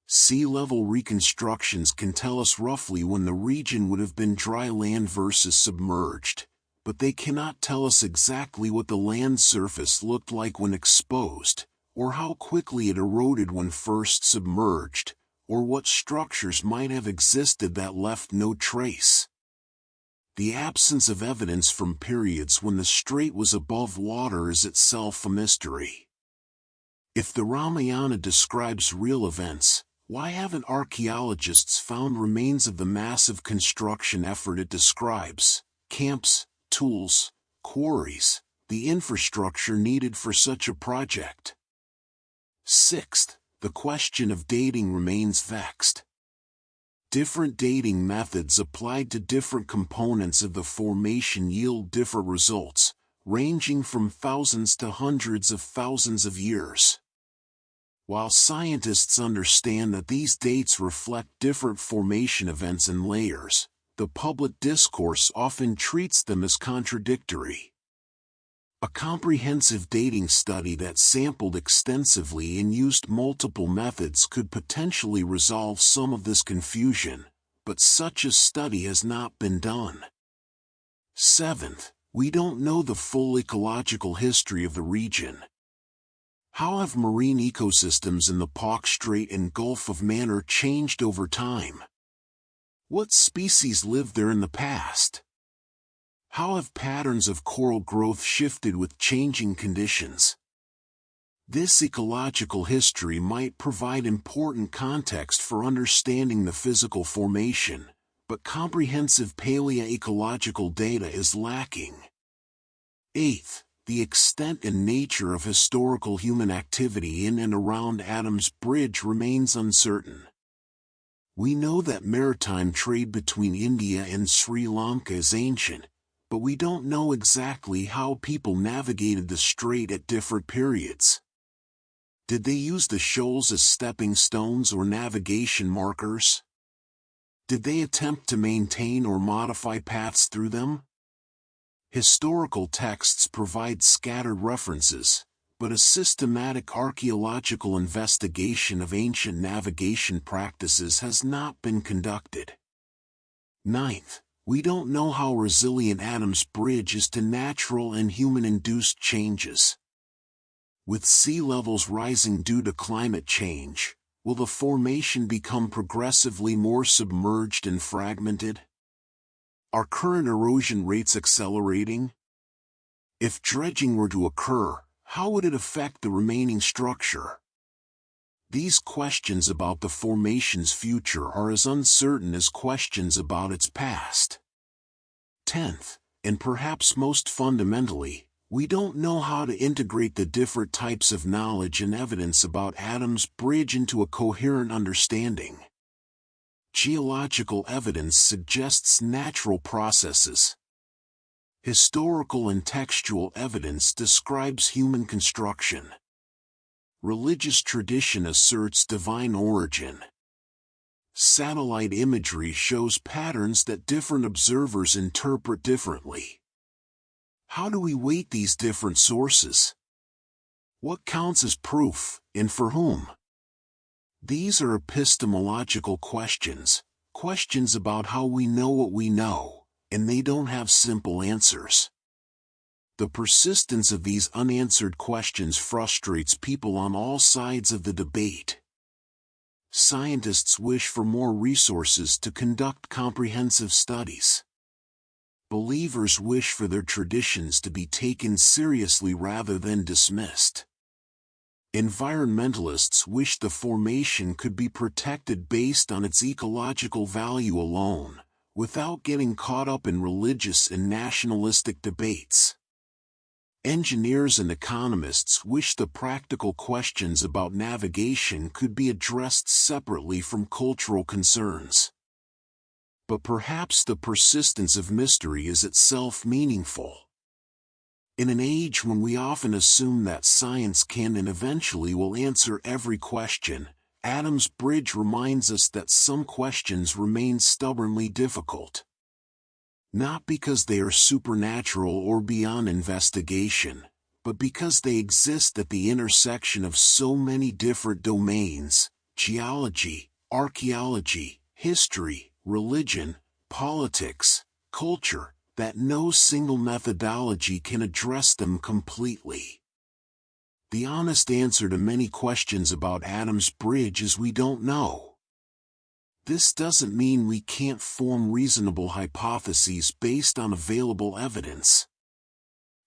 Sea level reconstructions can tell us roughly when the region would have been dry land versus submerged, but they cannot tell us exactly what the land surface looked like when exposed, or how quickly it eroded when first submerged, or what structures might have existed that left no trace. The absence of evidence from periods when the strait was above water is itself a mystery. If the Ramayana describes real events, why haven't archaeologists found remains of the massive construction effort it describes, camps, tools, quarries, the infrastructure needed for such a project? Sixth, the question of dating remains vexed. Different dating methods applied to different components of the formation yield different results, ranging from thousands to hundreds of thousands of years. While scientists understand that these dates reflect different formation events and layers, the public discourse often treats them as contradictory. A comprehensive dating study that sampled extensively and used multiple methods could potentially resolve some of this confusion, but such a study has not been done. Seventh, we don't know the full ecological history of the region. How have marine ecosystems in the Palk Strait and Gulf of Mannar changed over time? What species lived there in the past? How have patterns of coral growth shifted with changing conditions? This ecological history might provide important context for understanding the physical formation, but comprehensive paleoecological data is lacking. Eighth, the extent and nature of historical human activity in and around Adam's Bridge remains uncertain. We know that maritime trade between India and Sri Lanka is ancient, but we don't know exactly how people navigated the strait at different periods. Did they use the shoals as stepping stones or navigation markers? Did they attempt to maintain or modify paths through them? Historical texts provide scattered references, but a systematic archaeological investigation of ancient navigation practices has not been conducted. Ninth, we don't know how resilient Adam's Bridge is to natural and human-induced changes. With sea levels rising due to climate change, will the formation become progressively more submerged and fragmented? Are current erosion rates accelerating? If dredging were to occur, how would it affect the remaining structure? These questions about the formation's future are as uncertain as questions about its past. 10th, and perhaps most fundamentally, we don't know how to integrate the different types of knowledge and evidence about Adam's Bridge into a coherent understanding. Geological evidence suggests natural processes. Historical and textual evidence describes human construction. Religious tradition asserts divine origin. Satellite imagery shows patterns that different observers interpret differently. How do we weight these different sources? What counts as proof, and for whom? These are epistemological questions, questions about how we know what we know, and they don't have simple answers. The persistence of these unanswered questions frustrates people on all sides of the debate. Scientists wish for more resources to conduct comprehensive studies. Believers wish for their traditions to be taken seriously rather than dismissed. Environmentalists wish the formation could be protected based on its ecological value alone, without getting caught up in religious and nationalistic debates. Engineers and economists wish the practical questions about navigation could be addressed separately from cultural concerns. But perhaps the persistence of mystery is itself meaningful. In an age when we often assume that science can and eventually will answer every question, Adam's Bridge reminds us that some questions remain stubbornly difficult. Not because they are supernatural or beyond investigation, but because they exist at the intersection of so many different domains: geology, archaeology, history, religion, politics, culture, that no single methodology can address them completely. The honest answer to many questions about Adam's Bridge is we don't know. This doesn't mean we can't form reasonable hypotheses based on available evidence.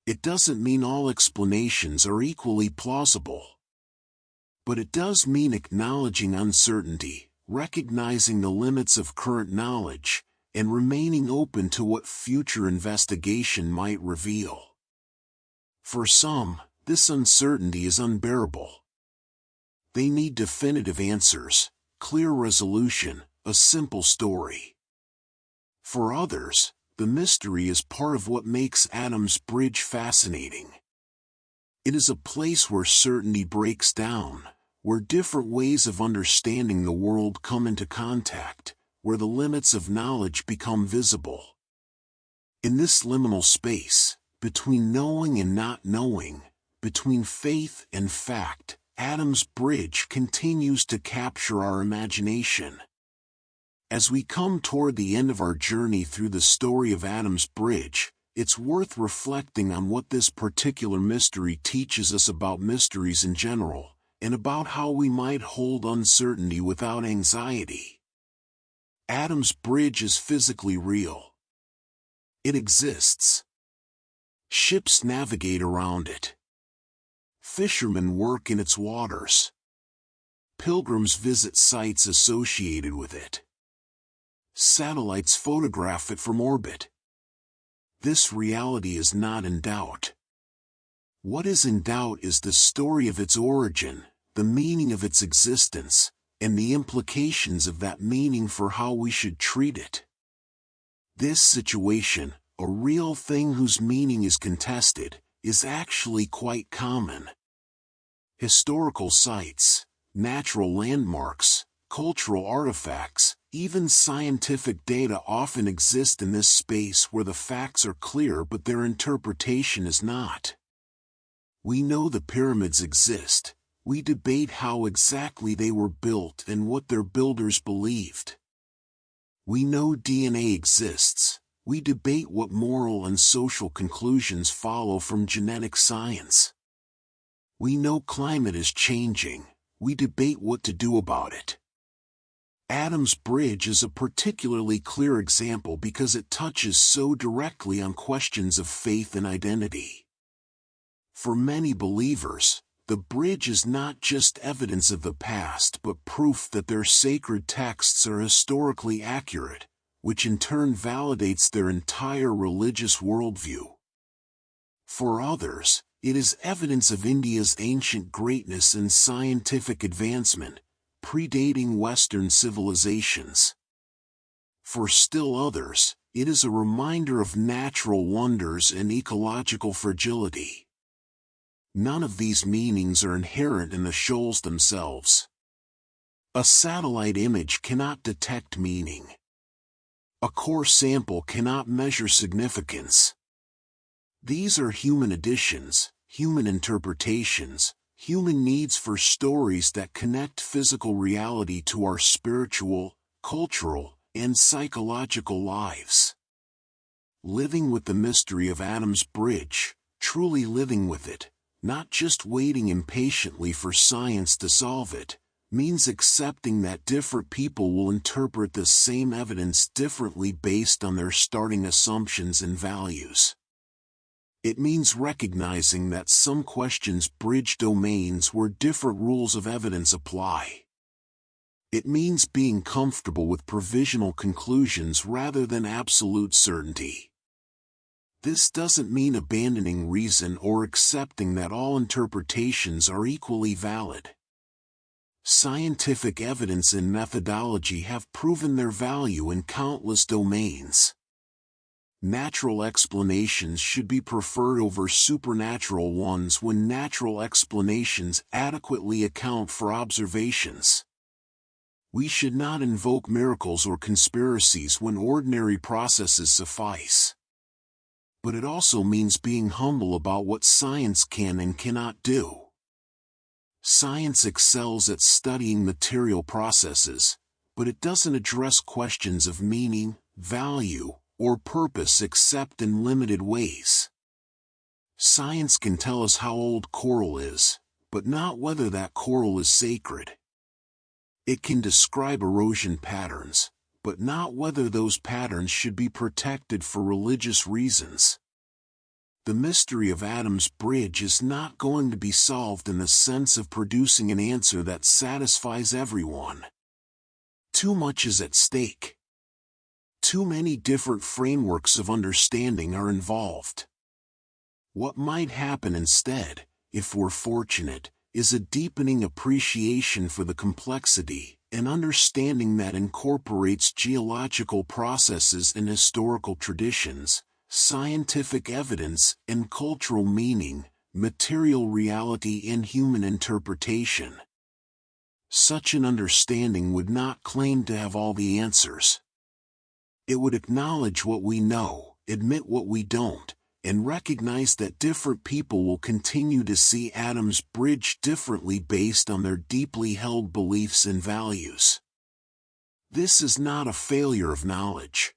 It doesn't mean all explanations are equally plausible. But it does mean acknowledging uncertainty, recognizing the limits of current knowledge, and remaining open to what future investigation might reveal. For some, this uncertainty is unbearable. They need definitive answers, clear resolution, a simple story. For others, the mystery is part of what makes Adam's Bridge fascinating. It is a place where certainty breaks down, where different ways of understanding the world come into contact, where the limits of knowledge become visible. In this liminal space, between knowing and not knowing, between faith and fact, Adam's Bridge continues to capture our imagination. As we come toward the end of our journey through the story of Adam's Bridge, it's worth reflecting on what this particular mystery teaches us about mysteries in general, and about how we might hold uncertainty without anxiety. Adam's Bridge is physically real. It exists. Ships navigate around it. Fishermen work in its waters. Pilgrims visit sites associated with it. Satellites photograph it from orbit. This reality is not in doubt. What is in doubt is the story of its origin, the meaning of its existence, and the implications of that meaning for how we should treat it. This situation, a real thing whose meaning is contested, is actually quite common. Historical sites, natural landmarks, cultural artifacts, even scientific data often exist in this space where the facts are clear but their interpretation is not. We know the pyramids exist. We debate how exactly they were built and what their builders believed. We know DNA exists. We debate what moral and social conclusions follow from genetic science. We know climate is changing. We debate what to do about it. Adam's bridge is a particularly clear example because it touches so directly on questions of faith and identity. For many believers, the bridge is not just evidence of the past but proof that their sacred texts are historically accurate, which in turn validates their entire religious worldview. For others, it is evidence of India's ancient greatness and scientific advancement, predating Western civilizations. For still others, it is a reminder of natural wonders and ecological fragility. None of these meanings are inherent in the shoals themselves. A satellite image cannot detect meaning. A core sample cannot measure significance. These are human additions, human interpretations, human needs for stories that connect physical reality to our spiritual, cultural, and psychological lives. Living with the mystery of Adam's bridge, truly living with it, not just waiting impatiently for science to solve it, means accepting that different people will interpret the same evidence differently based on their starting assumptions and values. It means recognizing that some questions bridge domains where different rules of evidence apply. It means being comfortable with provisional conclusions rather than absolute certainty. This doesn't mean abandoning reason or accepting that all interpretations are equally valid. Scientific evidence and methodology have proven their value in countless domains. Natural explanations should be preferred over supernatural ones when natural explanations adequately account for observations. We should not invoke miracles or conspiracies when ordinary processes suffice. But it also means being humble about what science can and cannot do. Science excels at studying material processes, but it doesn't address questions of meaning, value, or purpose except in limited ways. Science can tell us how old coral is, but not whether that coral is sacred. It can describe erosion patterns, but not whether those patterns should be protected for religious reasons. The mystery of Adam's bridge is not going to be solved in the sense of producing an answer that satisfies everyone. Too much is at stake. Too many different frameworks of understanding are involved. What might happen instead, if we're fortunate, is a deepening appreciation for the complexity, an understanding that incorporates geological processes and historical traditions, scientific evidence and cultural meaning, material reality and human interpretation. Such an understanding would not claim to have all the answers. It would acknowledge what we know, admit what we don't, and recognize that different people will continue to see Adam's bridge differently based on their deeply held beliefs and values. This is not a failure of knowledge.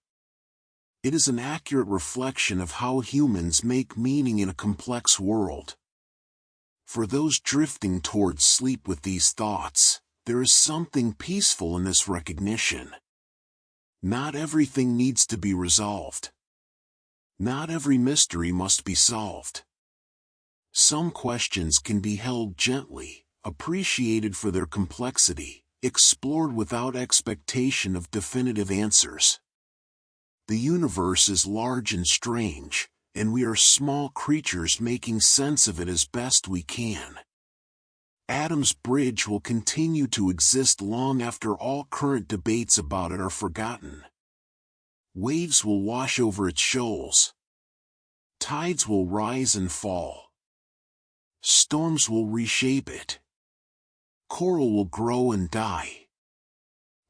It is an accurate reflection of how humans make meaning in a complex world. For those drifting towards sleep with these thoughts, there is something peaceful in this recognition. Not everything needs to be resolved. Not every mystery must be solved. Some questions can be held gently, appreciated for their complexity, explored without expectation of definitive answers. The universe is large and strange, and we are small creatures making sense of it as best we can. Adam's bridge will continue to exist long after all current debates about it are forgotten. Waves will wash over its shoals. Tides will rise and fall. Storms will reshape it. Coral will grow and die.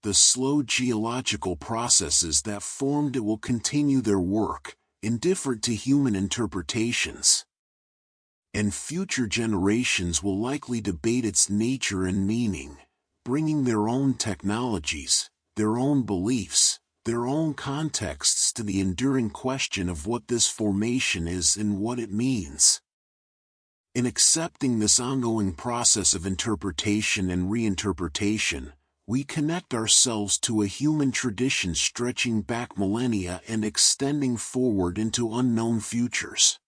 The slow geological processes that formed it will continue their work, indifferent to human interpretations. And future generations will likely debate its nature and meaning, bringing their own technologies, their own beliefs, their own contexts to the enduring question of what this formation is and what it means. In accepting this ongoing process of interpretation and reinterpretation, we connect ourselves to a human tradition stretching back millennia and extending forward into unknown futures.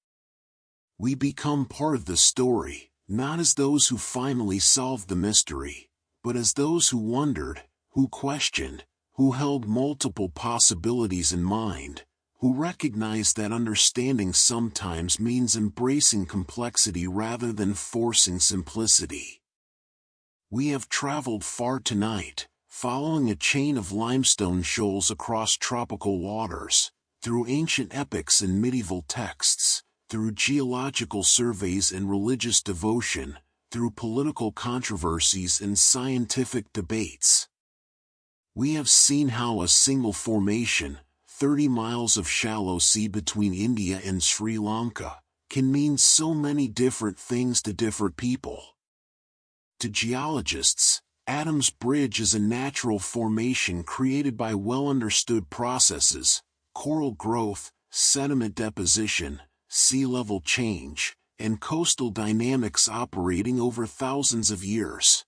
We become part of the story, not as those who finally solved the mystery, but as those who wondered, who questioned, who held multiple possibilities in mind, who recognized that understanding sometimes means embracing complexity rather than forcing simplicity. We have traveled far tonight, following a chain of limestone shoals across tropical waters, through ancient epics and medieval texts, through geological surveys and religious devotion, through political controversies and scientific debates. We have seen how a single formation, 30 miles of shallow sea between India and Sri Lanka, can mean so many different things to different people. To geologists, Adam's Bridge is a natural formation created by well-understood processes: coral growth, sediment deposition, sea level change, and coastal dynamics operating over thousands of years.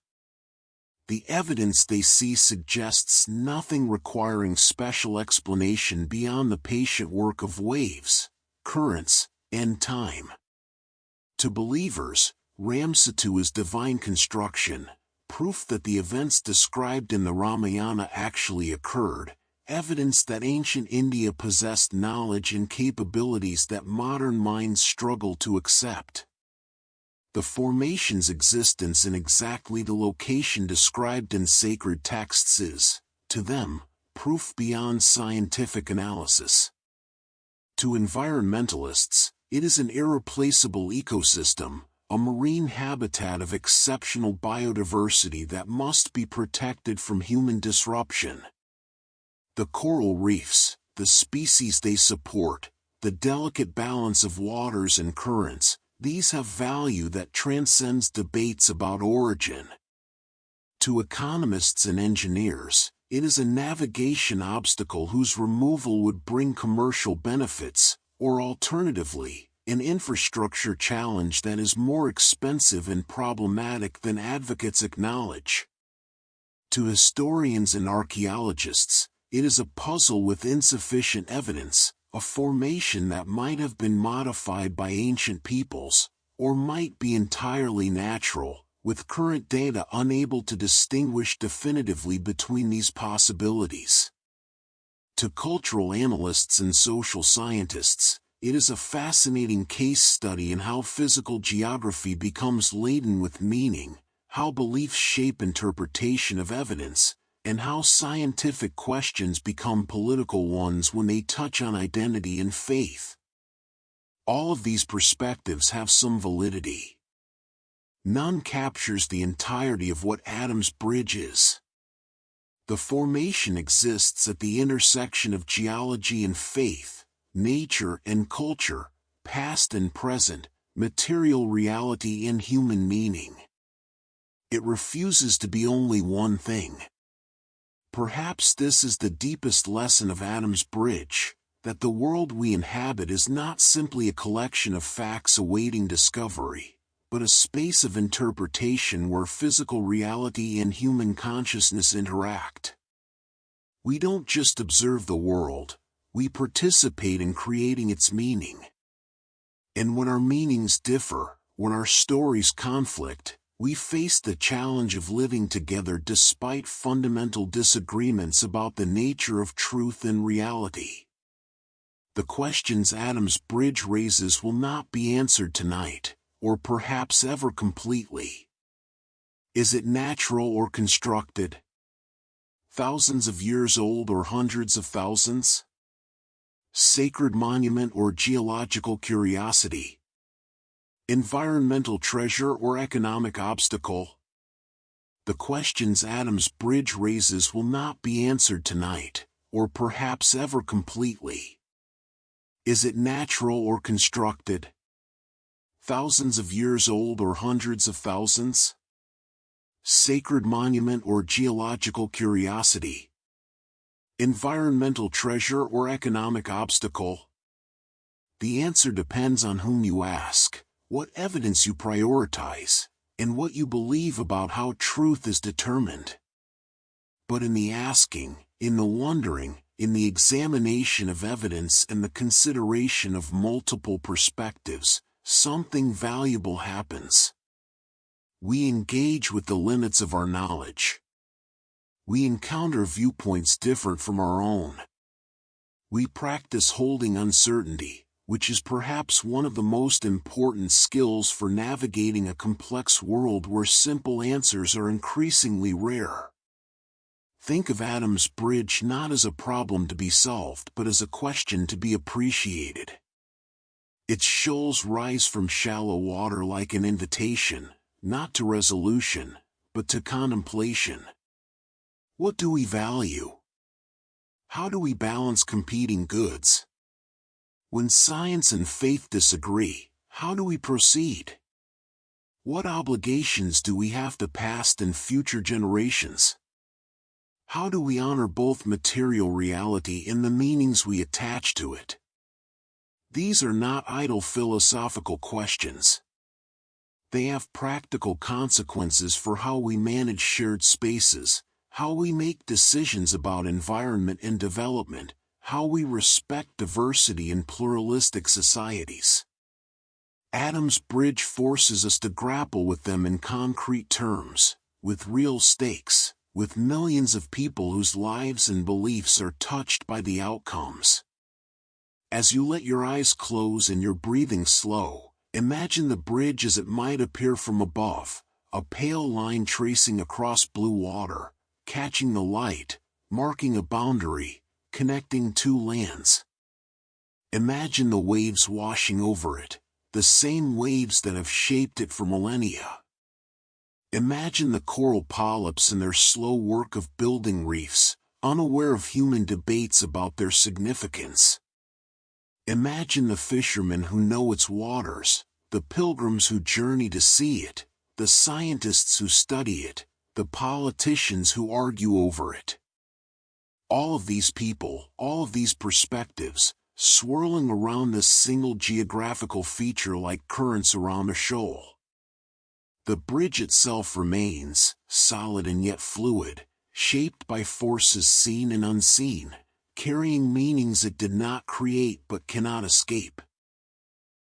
The evidence they see suggests nothing requiring special explanation beyond the patient work of waves, currents, and time. To believers, Ram Setu is divine construction, proof that the events described in the Ramayana actually occurred, evidence that ancient India possessed knowledge and capabilities that modern minds struggle to accept. The formation's existence in exactly the location described in sacred texts is, to them, proof beyond scientific analysis. To environmentalists, it is an irreplaceable ecosystem, a marine habitat of exceptional biodiversity that must be protected from human disruption. The coral reefs, the species they support, the delicate balance of waters and currents, these have value that transcends debates about origin. To economists and engineers, it is a navigation obstacle whose removal would bring commercial benefits, or alternatively, an infrastructure challenge that is more expensive and problematic than advocates acknowledge. To historians and archaeologists, it is a puzzle with insufficient evidence, a formation that might have been modified by ancient peoples, or might be entirely natural, with current data unable to distinguish definitively between these possibilities. To cultural analysts and social scientists, it is a fascinating case study in how physical geography becomes laden with meaning, how beliefs shape interpretation of evidence, and how scientific questions become political ones when they touch on identity and faith. All of these perspectives have some validity. None captures the entirety of what Adam's Bridge is. The formation exists at the intersection of geology and faith, nature and culture, past and present, material reality and human meaning. It refuses to be only one thing. Perhaps this is the deepest lesson of Adam's Bridge, that the world we inhabit is not simply a collection of facts awaiting discovery, but a space of interpretation where physical reality and human consciousness interact. We don't just observe the world, we participate in creating its meaning. And when our meanings differ, when our stories conflict, we face the challenge of living together despite fundamental disagreements about the nature of truth and reality. The questions Adam's Bridge raises will not be answered tonight, or perhaps ever completely. Is it natural or constructed? Thousands of years old or hundreds of thousands? Sacred monument or geological curiosity? Environmental treasure or economic obstacle? The questions Adam's Bridge raises will not be answered tonight, or perhaps ever completely. Is it natural or constructed? thousands of years old or hundreds of thousands? Sacred monument or geological curiosity? Environmental treasure or economic obstacle? The answer depends on whom you ask, what evidence you prioritize, and what you believe about how truth is determined. But in the asking, in the wondering, in the examination of evidence and the consideration of multiple perspectives, something valuable happens. We engage with the limits of our knowledge. We encounter viewpoints different from our own. We practice holding uncertainty, which is perhaps one of the most important skills for navigating a complex world where simple answers are increasingly rare. Think of Adam's bridge not as a problem to be solved but as a question to be appreciated. Its shoals rise from shallow water like an invitation, not to resolution, but to contemplation. What do we value? How do we balance competing goods? When science and faith disagree, how do we proceed? What obligations do we have to past and future generations? How do we honor both material reality and the meanings we attach to it? These are not idle philosophical questions. They have practical consequences for how we manage shared spaces, how we make decisions about environment and development, how we respect diversity in pluralistic societies. Adam's bridge forces us to grapple with them in concrete terms, with real stakes, with millions of people whose lives and beliefs are touched by the outcomes. As you let your eyes close and your breathing slow, imagine the bridge as it might appear from above, a pale line tracing across blue water, catching the light, marking a boundary, connecting two lands. Imagine the waves washing over it, the same waves that have shaped it for millennia. Imagine the coral polyps in their slow work of building reefs, unaware of human debates about their significance. Imagine the fishermen who know its waters, the pilgrims who journey to see it, the scientists who study it, the politicians who argue over it. All of these people, all of these perspectives, swirling around this single geographical feature like currents around a shoal. The bridge itself remains, solid and yet fluid, shaped by forces seen and unseen, carrying meanings it did not create but cannot escape.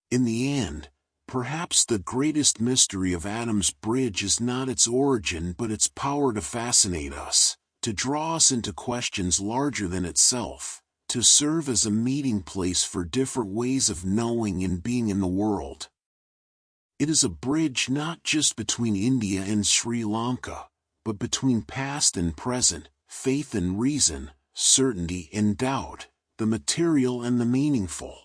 In the end, perhaps the greatest mystery of Adam's bridge is not its origin but its power to fascinate us, to draw us into questions larger than itself, to serve as a meeting place for different ways of knowing and being in the world. It is a bridge not just between India and Sri Lanka, but between past and present, faith and reason, certainty and doubt, the material and the meaningful.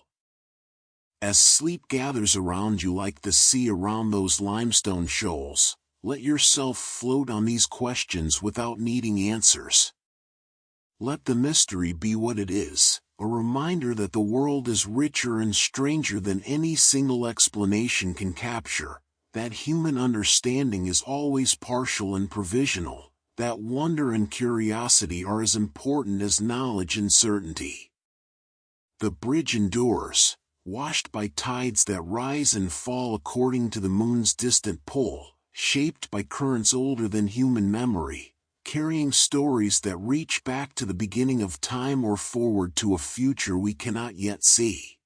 As sleep gathers around you like the sea around those limestone shoals, let yourself float on these questions without needing answers. Let the mystery be what it is, a reminder that the world is richer and stranger than any single explanation can capture, that human understanding is always partial and provisional, that wonder and curiosity are as important as knowledge and certainty. The bridge endures, washed by tides that rise and fall according to the moon's distant pull, shaped by currents older than human memory, carrying stories that reach back to the beginning of time or forward to a future we cannot yet see.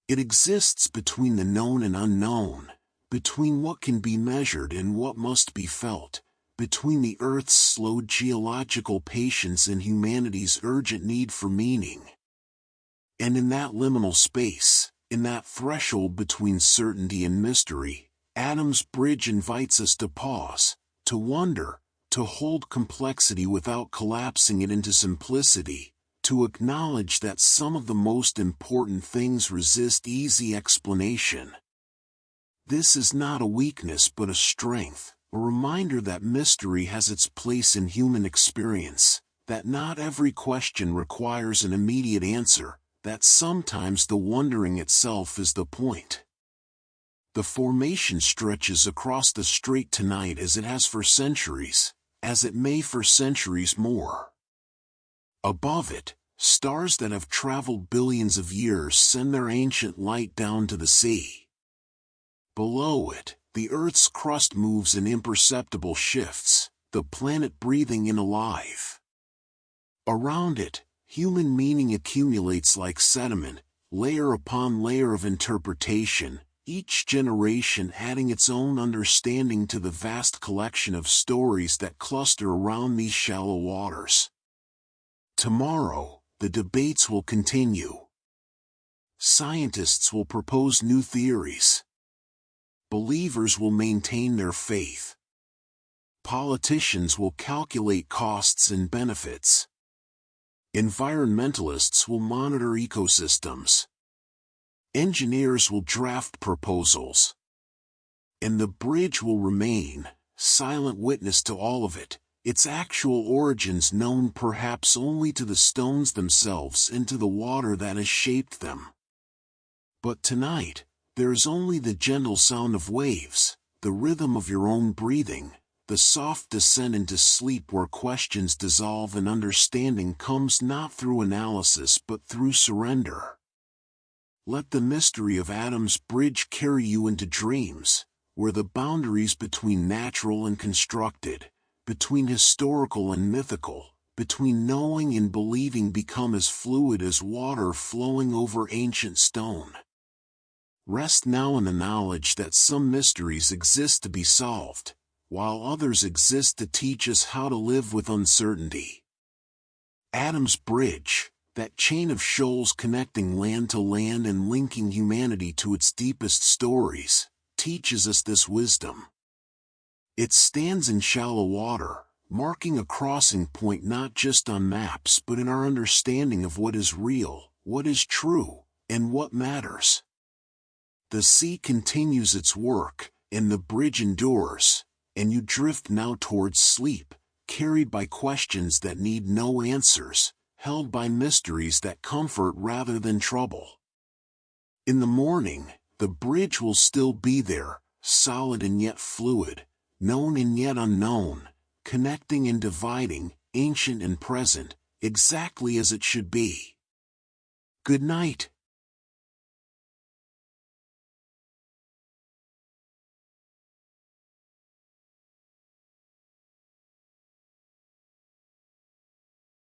It exists between the known and unknown, between what can be measured and what must be felt, between the Earth's slow geological patience and humanity's urgent need for meaning. And in that liminal space, in that threshold between certainty and mystery, Adam's bridge invites us to pause, to wonder, to hold complexity without collapsing it into simplicity, to acknowledge that some of the most important things resist easy explanation. This is not a weakness but a strength, a reminder that mystery has its place in human experience, that not every question requires an immediate answer, that sometimes the wondering itself is the point. The formation stretches across the strait tonight as it has for centuries, as it may for centuries more. Above it, stars that have traveled billions of years send their ancient light down to the sea. Below it, the Earth's crust moves in imperceptible shifts, the planet breathing in alive. Around it, human meaning accumulates like sediment, layer upon layer of interpretation, each generation adding its own understanding to the vast collection of stories that cluster around these shallow waters. Tomorrow, the debates will continue. Scientists will propose new theories. Believers will maintain their faith. Politicians will calculate costs and benefits. Environmentalists will monitor ecosystems. Engineers will draft proposals. And the bridge will remain, silent witness to all of it, its actual origins known perhaps only to the stones themselves and to the water that has shaped them. But tonight, there is only the gentle sound of waves, the rhythm of your own breathing, the soft descent into sleep where questions dissolve and understanding comes not through analysis but through surrender. Let the mystery of Adam's bridge carry you into dreams, where the boundaries between natural and constructed, between historical and mythical, between knowing and believing become as fluid as water flowing over ancient stone. Rest now in the knowledge that some mysteries exist to be solved, while others exist to teach us how to live with uncertainty. Adam's bridge, that chain of shoals connecting land to land and linking humanity to its deepest stories, teaches us this wisdom. It stands in shallow water, marking a crossing point not just on maps but in our understanding of what is real, what is true, and what matters. The sea continues its work, and the bridge endures, and you drift now towards sleep, carried by questions that need no answers, held by mysteries that comfort rather than trouble. In the morning, the bridge will still be there, solid and yet fluid, known and yet unknown, connecting and dividing, ancient and present, exactly as it should be. Good night.